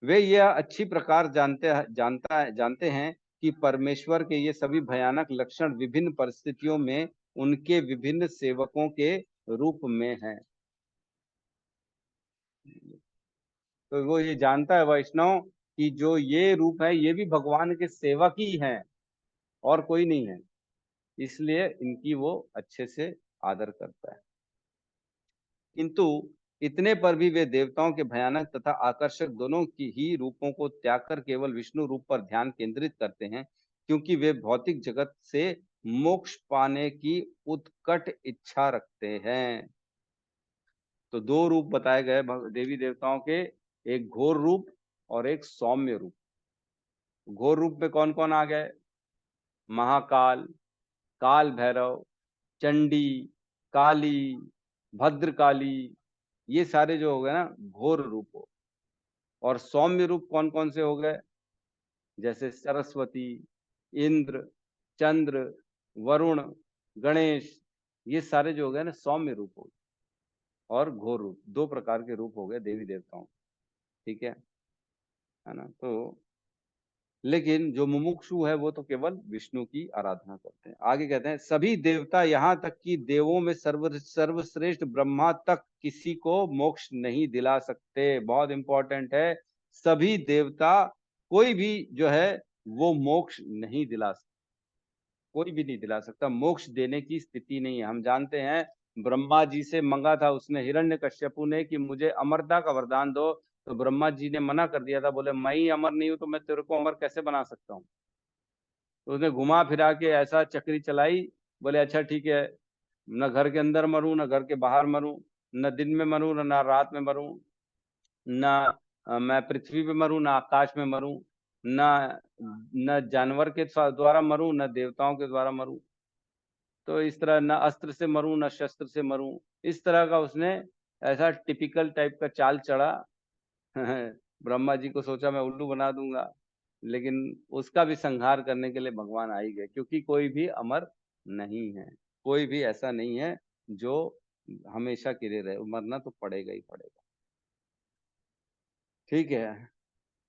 वे यह अच्छी प्रकार जानते हैं कि परमेश्वर के ये सभी भयानक लक्षण विभिन्न परिस्थितियों में उनके विभिन्न सेवकों के रूप में हैं। तो वो ये जानता है वैष्णव कि जो ये रूप है ये भी भगवान के सेवक ही हैं, और कोई नहीं है, इसलिए इनकी वो अच्छे से आदर करता है। किंतु इतने पर भी वे देवताओं के भयानक तथा आकर्षक दोनों की ही रूपों को त्याग कर केवल विष्णु रूप पर ध्यान केंद्रित करते हैं, क्योंकि वे भौतिक जगत से मोक्ष पाने की उत्कट इच्छा रखते हैं। तो दो रूप बताए गए देवी देवताओं के, एक घोर रूप और एक सौम्य रूप। घोर रूप में कौन कौन आ गए? महाकाल, काल भैरव, चंडी, काली, भद्रकाली, ये सारे जो हो गए ना घोर रूप हो। और सौम्य रूप कौन कौन से हो गए? जैसे सरस्वती, इंद्र, चंद्र, वरुण, गणेश, ये सारे जो हो गए ना सौम्य रूप हो गए। और घोर रूप, दो प्रकार के रूप हो गए देवी देवताओं। ठीक है ना? तो लेकिन जो मुमुक्षु है वो तो केवल विष्णु की आराधना करते हैं। आगे कहते हैं सभी देवता, यहाँ तक कि देवों में सर्वश्रेष्ठ ब्रह्मा तक किसी को मोक्ष नहीं दिला सकते। बहुत इंपॉर्टेंट है, सभी देवता, कोई भी जो है वो मोक्ष नहीं दिला सकता, कोई भी नहीं दिला सकता, मोक्ष देने की स्थिति नहीं है। हम जानते हैं ब्रह्मा जी से मांगा था उसने, हिरण्यकश्यपु ने, कि मुझे अमरता का वरदान दो, तो ब्रह्मा जी ने मना कर दिया था, बोले मैं ही अमर नहीं हूं तो मैं तेरे को अमर कैसे बना सकता हूँ। तो उसने घुमा फिरा के ऐसा चक्री चलाई, बोले अच्छा ठीक है, न घर के अंदर मरूं न घर के बाहर मरूं, न दिन में मरूं न रात में मरूं, न मैं पृथ्वी पे मरूं न आकाश में मरूं, न न जानवर के द्वारा मरूं न देवताओं के द्वारा मरूं। तो इस तरह न अस्त्र से मरूं न शस्त्र से मरूं, इस तरह का उसने ऐसा टिपिकल टाइप का चाल चढ़ा। ब्रह्मा जी को सोचा मैं उल्लू बना दूंगा, लेकिन उसका भी संहार करने के लिए भगवान आ ही गए, क्योंकि कोई भी अमर नहीं है, कोई भी ऐसा नहीं है जो हमेशा के लिए रहे, मरना तो पड़ेगा ही पड़ेगा। ठीक है।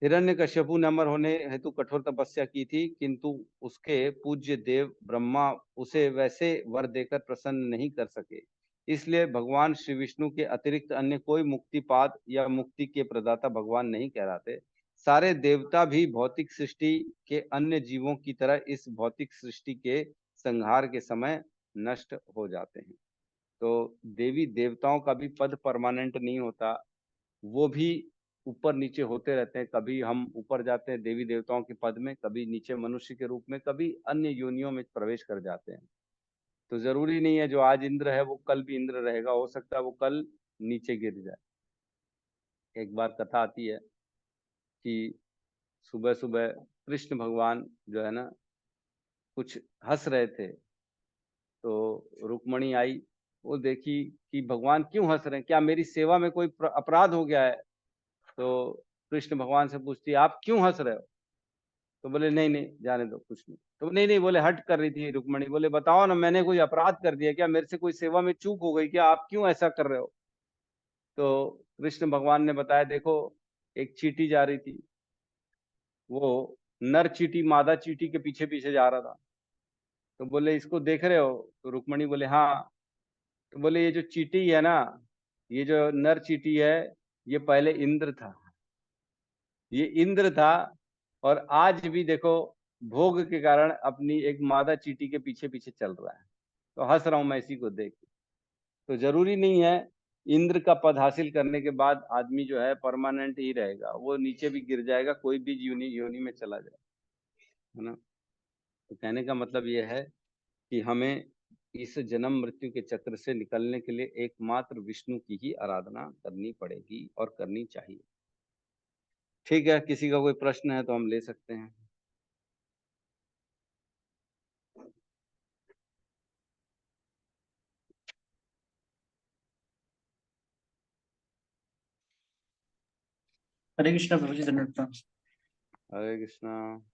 हिरण्यकश्यपु ने अमर होने हेतु कठोर तपस्या की थी, किंतु उसके पूज्य देव ब्रह्मा उसे वैसे वर देकर प्रसन्न नहीं कर सके। इसलिए भगवान श्री विष्णु के अतिरिक्त अन्य कोई मुक्तिपाद या मुक्ति के प्रदाता भगवान नहीं कहलाते। सारे देवता भी भौतिक सृष्टि के अन्य जीवों की तरह इस भौतिक सृष्टि के संहार के समय नष्ट हो जाते हैं। तो देवी देवताओं का भी पद परमानेंट नहीं होता, वो भी ऊपर नीचे होते रहते हैं। कभी हम ऊपर जाते हैं देवी देवताओं के पद में, कभी नीचे मनुष्य के रूप में, कभी अन्य योनियों में प्रवेश कर जाते हैं। तो जरूरी नहीं है जो आज इंद्र है वो कल भी इंद्र रहेगा, हो सकता है वो कल नीचे गिर जाए। एक बार कथा आती है कि सुबह सुबह कृष्ण भगवान जो है ना कुछ हंस रहे थे, तो रुक्मणी आई, वो देखी कि भगवान क्यों हंस रहे हैं, क्या मेरी सेवा में कोई अपराध हो गया है? तो कृष्ण भगवान से पूछती है आप क्यों हंस रहे हो? तो बोले नहीं नहीं जाने दो, कुछ नहीं। तो नहीं नहीं बोले, हट कर रही थी रुक्मणी, बोले बताओ ना, मैंने कोई अपराध कर दिया क्या? मेरे से कोई सेवा में चूक हो गई क्या? आप क्यों ऐसा कर रहे हो? तो कृष्ण भगवान ने बताया, देखो एक चींटी जा रही थी, वो नर चींटी मादा चींटी के पीछे पीछे जा रहा था। तो बोले इसको देख रहे हो? तो रुक्मणी बोले हाँ। तो बोले ये जो चींटी है ना, ये जो नर चींटी है, ये पहले इंद्र था, ये इंद्र था, और आज भी देखो भोग के कारण अपनी एक मादा चींटी के पीछे पीछे चल रहा है। तो हंस रहा हूं मैं इसी को देख के। तो जरूरी नहीं है इंद्र का पद हासिल करने के बाद आदमी जो है परमानेंट ही रहेगा, वो नीचे भी गिर जाएगा, कोई भी योनि में चला जाए, है ना? तो कहने का मतलब ये है कि हमें इस जन्म मृत्यु के चक्र से निकलने के लिए एकमात्र विष्णु की ही आराधना करनी पड़ेगी और करनी चाहिए। ठीक है, किसी का कोई प्रश्न है तो हम ले सकते हैं। हरे कृष्णा प्रभु जी, धन्यवाद प्रणाम। हरे कृष्णा।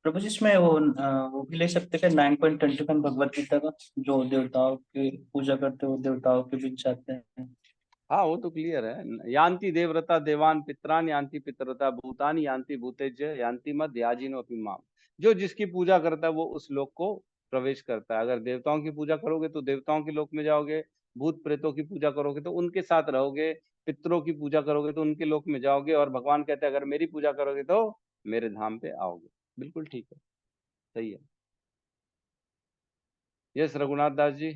प्रभु जी इसमें वो भी ले सकते हैं 9.21 भगवत गीता का, जो देवताओं की पूजा करते हो देवताओं के बीच जाते हैं। हाँ वो तो क्लियर है, यान्ति देवव्रता देवान पित्रान यान्ति पितरता भूतानि यान्ति भूतेज्य यान्ति मद याजिनो अपि माम। जो जिसकी पूजा करता है वो उस लोक को प्रवेश करता है। अगर देवताओं की पूजा करोगे तो देवताओं के लोक में जाओगे, भूत प्रेतों की पूजा करोगे तो उनके साथ रहोगे, पितरों की पूजा करोगे तो उनके लोक में जाओगे, और भगवान कहते हैं अगर मेरी पूजा करोगे तो मेरे धाम पे आओगे। बिल्कुल ठीक है, सही है। यस रघुनाथ दास जी।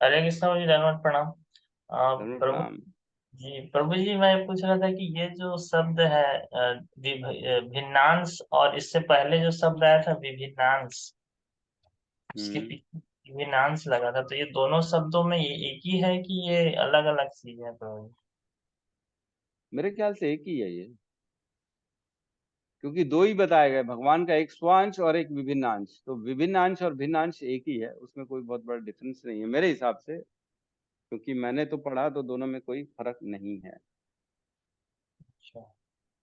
हरे कृष्णा जी, धन्यवाद प्रणाम। धन्यवाद प्रभु प्रणाम। जी, प्रभु जी मैं पूछ रहा था कि ये जो शब्द है भिन्नांश, और इससे पहले जो शब्द आया था विभिन्नांश, उसके हम्म। पीछे विनांश लगा था, तो ये दोनों शब्दों में ये एक ही है कि ये अलग अलग चीज है प्रभु जी? मेरे ख्याल से एक ही है ये, क्योंकि दो ही बताए गए, भगवान का एक स्वांश और एक विभिन्न अंश, तो विभिन्न अंश और भिन्न अंश एक ही है, उसमें कोई बहुत बड़ा डिफरेंस नहीं है मेरे हिसाब से, क्योंकि मैंने तो पढ़ा तो दोनों में कोई फर्क नहीं है। अच्छा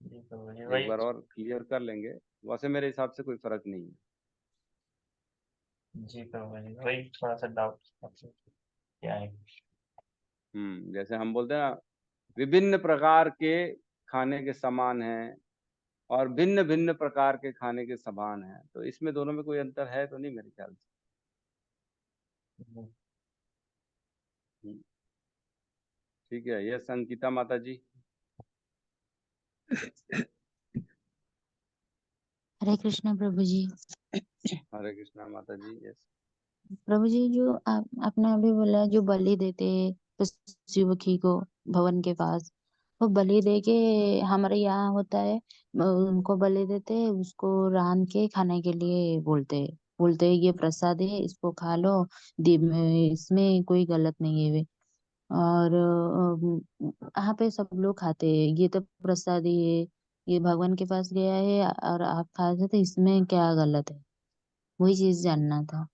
जी प्रभु जी, एक वही। बार और क्लियर कर लेंगे, वैसे मेरे हिसाब से कोई फर्क नहीं है। जी प्रभु जी, वही थोड़ा सा डाउट क्या है। जैसे हम बोलते हैं ना, विभिन्न प्रकार के खाने के समान हैं और भिन्न भिन्न प्रकार के खाने के समान हैं, तो इसमें दोनों में कोई अंतर है तो नहीं मेरे ख्याल से। हम्म, हम्म, ठीक है, यस अंकिता माता जी। हरे कृष्णा प्रभु जी। हरे कृष्णा माता जी, यस। प्रभु जी, जो आपने अभी बोला जो बलि देते पशुपक्षी को भवन के पास, वो बलि दे के हमारे यहाँ होता है, उनको बलि देते उसको रान के खाने के लिए बोलते हैं ये प्रसाद है, इसको खा लो, इसमें कोई गलत नहीं है वे। और यहाँ पे सब लोग खाते हैं, ये तो प्रसाद ही है, ये भगवान के पास गया है और आप खाते तो इसमें क्या गलत है, वही चीज जानना था।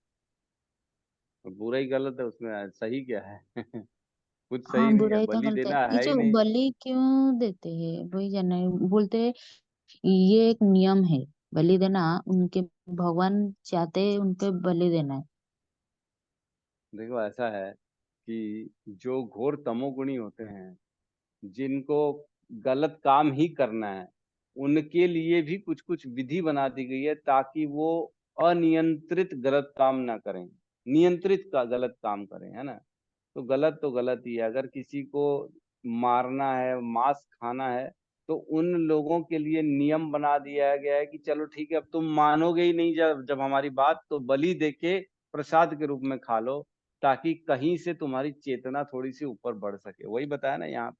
तो बुरा ही गलत है उसमें, सही क्या है? कुछ सही हाँ, नहीं है, बुराई तो बलि गलत है, देना ये है ही जो नहीं। बलि क्यों देते हैं वही जानना है। बोलते हैं ये एक नियम है बलि देना, उनके भगवान चाहते हैं उनके बलि देना है। देखो ऐसा है कि जो घोर तमोगुणी होते हैं, जिनको गलत काम ही करना है, उनके लिए भी कुछ कुछ विधि बना दी गई है ताकि वो अनियंत्रित गलत काम ना करें, नियंत्रित का गलत काम करें, है ना। तो गलत ही है। अगर किसी को मारना है, मांस खाना है, तो उन लोगों के लिए नियम बना दिया गया है कि चलो ठीक है, अब तुम मानोगे ही नहीं जब जब हमारी बात, तो बलि देके प्रसाद के रूप में खा लो, ताकि कहीं से तुम्हारी चेतना थोड़ी सी ऊपर बढ़ सके। वही बताया ना यहाँ,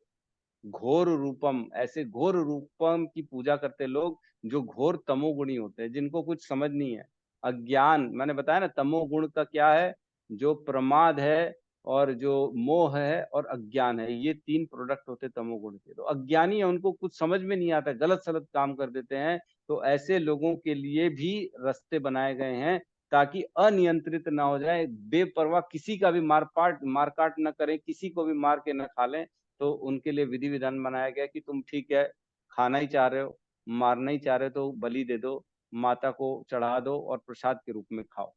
घोर रूपम, ऐसे घोर रूपम की पूजा करते लोग जो घोर तमोगुणी होते हैं, जिनको कुछ समझ नहीं है। अज्ञान, मैंने बताया ना तमोगुण का क्या है, जो प्रमाद है और जो मोह है और अज्ञान है, ये तीन प्रोडक्ट होते हैं तमोगुण के। तो अज्ञानी है, उनको कुछ समझ में नहीं आता, गलत सलत काम कर देते हैं। तो ऐसे लोगों के लिए भी रास्ते बनाए गए हैं ताकि अनियंत्रित ना हो जाए, बेपरवाह किसी का भी मार काट न करें, किसी को भी मार के न खा लें। तो उनके लिए विधि विधान बनाया गया कि तुम ठीक है, खाना ही चाह रहे हो, मारना ही चाह रहे हो, तो बलि दे दो, माता को चढ़ा दो और प्रसाद के रूप में खाओ।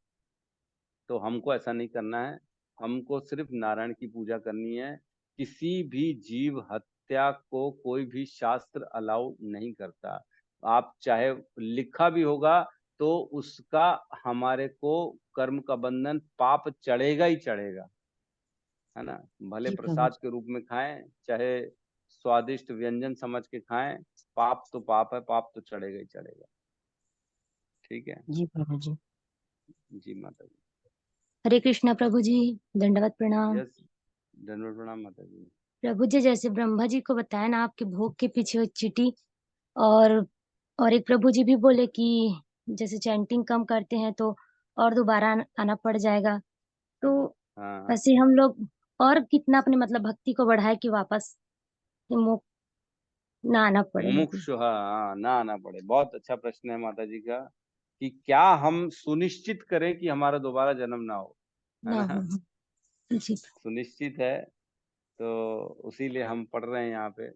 तो हमको ऐसा नहीं करना है, हमको सिर्फ नारायण की पूजा करनी है। किसी भी जीव हत्या को कोई भी शास्त्र अलाउ नहीं करता। आप चाहे लिखा भी होगा तो उसका हमारे को कर्म का बंधन, पाप चढ़ेगा ही चढ़ेगा, है ना। भले जी प्रभु प्रसाद के रूप में खाएं, चाहे स्वादिष्ट व्यंजन समझ के खाएं, पाप तो पाप है, पाप तो चढ़ेगा ही चढ़ेगा। ठीक है। जी प्रभु जी। जी माता जी। हरे कृष्णा प्रभु जी, दंडवत प्रणाम। यस, धन्यवाद, प्रणाम माता जी। प्रभु जी, जैसे ब्रह्मा जी को बताया ना आपके भोग के पीछे वो चीटी, और और एक प्रभु जी भी बोले कि जैसे चैंटिंग कम करते हैं तो और दोबारा आना पड़ जाएगा। तो हाँ, ऐसे हम लोग और कितना अपने मतलब भक्ति को बढ़ाए कि वापस मुख ना आना पड़े मतलब। मुमुक्षु, हाँ, ना आना पड़े। बहुत अच्छा प्रश्न है माता जी का, कि क्या हम सुनिश्चित करें कि हमारा दोबारा जन्म ना हो, है ना ना। हो। जी सुनिश्चित है, तो उसीलिए हम पढ़ रहे हैं यहाँ पे।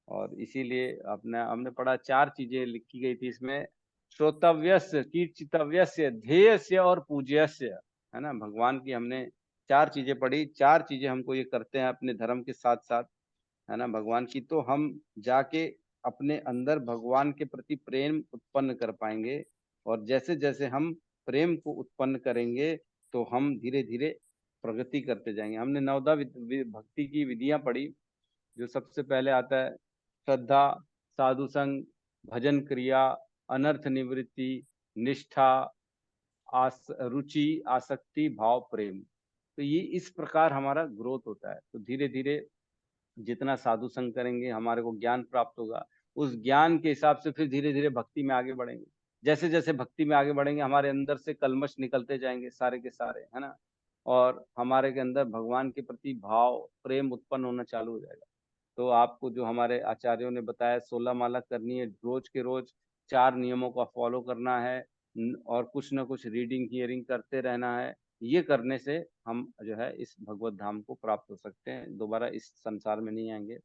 और इसीलिए अपने हमने पढ़ा, चार चीजें लिखी गई थी इसमें: श्रोतव्यस्य, कीर्तितव्यस्य, ध्येयस्य और पूज्यस्य, है ना। भगवान की हमने चार चीजें पढ़ी, चार चीजें हमको ये करते हैं अपने धर्म के साथ साथ, है ना, भगवान की। तो हम जाके अपने अंदर भगवान के प्रति प्रेम उत्पन्न कर पाएंगे। और जैसे जैसे हम प्रेम को उत्पन्न करेंगे, तो हम धीरे धीरे प्रगति करते जाएंगे। हमने नवदा भक्ति की विधियां पढ़ी। जो सबसे पहले आता है श्रद्धा, साधु संग, भजन क्रिया, अनर्थ निवृत्ति, निष्ठा, रुचि, आसक्ति, भाव, प्रेम। तो ये इस प्रकार हमारा ग्रोथ होता है। तो धीरे धीरे जितना साधु संग करेंगे, हमारे को ज्ञान प्राप्त होगा। उस ज्ञान के हिसाब से फिर धीरे धीरे भक्ति में आगे बढ़ेंगे। जैसे जैसे भक्ति में आगे बढ़ेंगे, हमारे अंदर से कलमश निकलते जाएंगे सारे के सारे, है ना। और हमारे के अंदर भगवान के प्रति भाव प्रेम उत्पन्न होना चालू हो जाएगा। तो आपको जो हमारे आचार्यों ने बताया 16 माला करनी है, रोज के रोज 4 नियमों का फॉलो करना है और कुछ ना कुछ रीडिंग हियरिंग करते रहना है। ये करने से हम जो है इस भगवत धाम को प्राप्त हो सकते हैं, दोबारा इस संसार में नहीं आएंगे।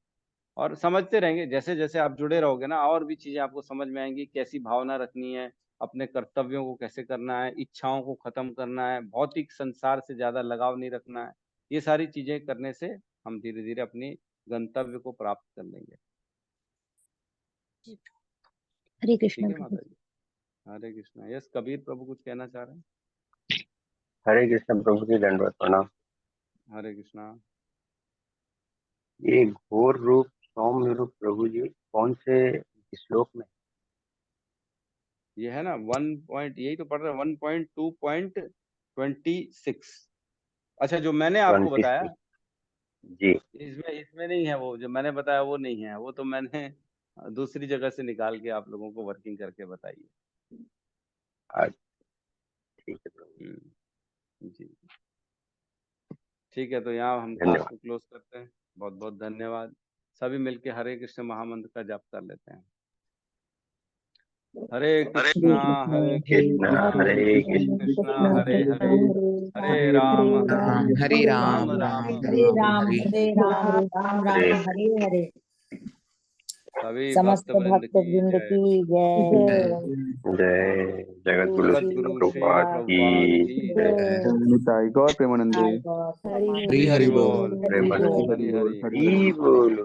और समझते रहेंगे, जैसे जैसे आप जुड़े रहोगे ना और भी चीजें आपको समझ में आएंगी, कैसी भावना रखनी है, अपने कर्तव्यों को कैसे करना है, इच्छाओं को खत्म करना है, भौतिक संसार से ज्यादा लगाव नहीं रखना है। ये सारी चीजें करने से हम धीरे धीरे अपनी गंतव्य को प्राप्त कर लेंगे। हरे ठीक कृष्ण है प्रभु। माता जी, हरे कृष्णा। यस कबीर प्रभु कुछ कहना चाह रहे हैं? हरे कृष्ण प्रभु जी, दंडवत प्रणाम। हरे कृष्णा। ये घोर रूप सौम्य रूप प्रभु जी कौन से श्लोक में? ये है ना 1 यही तो पढ़ रहे हैं 1.2.26। अच्छा जो मैंने आपको 26 बताया जी। इसमें इसमें नहीं है, वो जो मैंने बताया वो नहीं है, वो तो मैंने दूसरी जगह से निकाल के आप लोगों को वर्किंग करके बताई है। ठीक है प्रभु, जी ठीक है, तो यहाँ हम क्लास धन्यवाद। को क्लोज करते हैं। बहुत बहुत धन्यवाद। सभी मिलके हरे कृष्ण महामंत्र का जाप कर लेते हैं। हरे कृष्णा हरे कृष्णा कृष्णा हरे कृष्ण कृष्णा हरे हरे, हरे राम हरे राम राम राम हरे हरे हरे राम हरे हरे हरे। सभी समस्त भक्त वृंद भक्त की वृंद जय। की जय। जय जगत गुरु सद्गुरु श्री प्रभुपाद प्रभुपाद की की जय। जय। निताई गौर प्रेमानंदे। हरि हरि हरि हरि बोल। बोल। प्रेमानंद हरि हरि। हरि ही बोलो।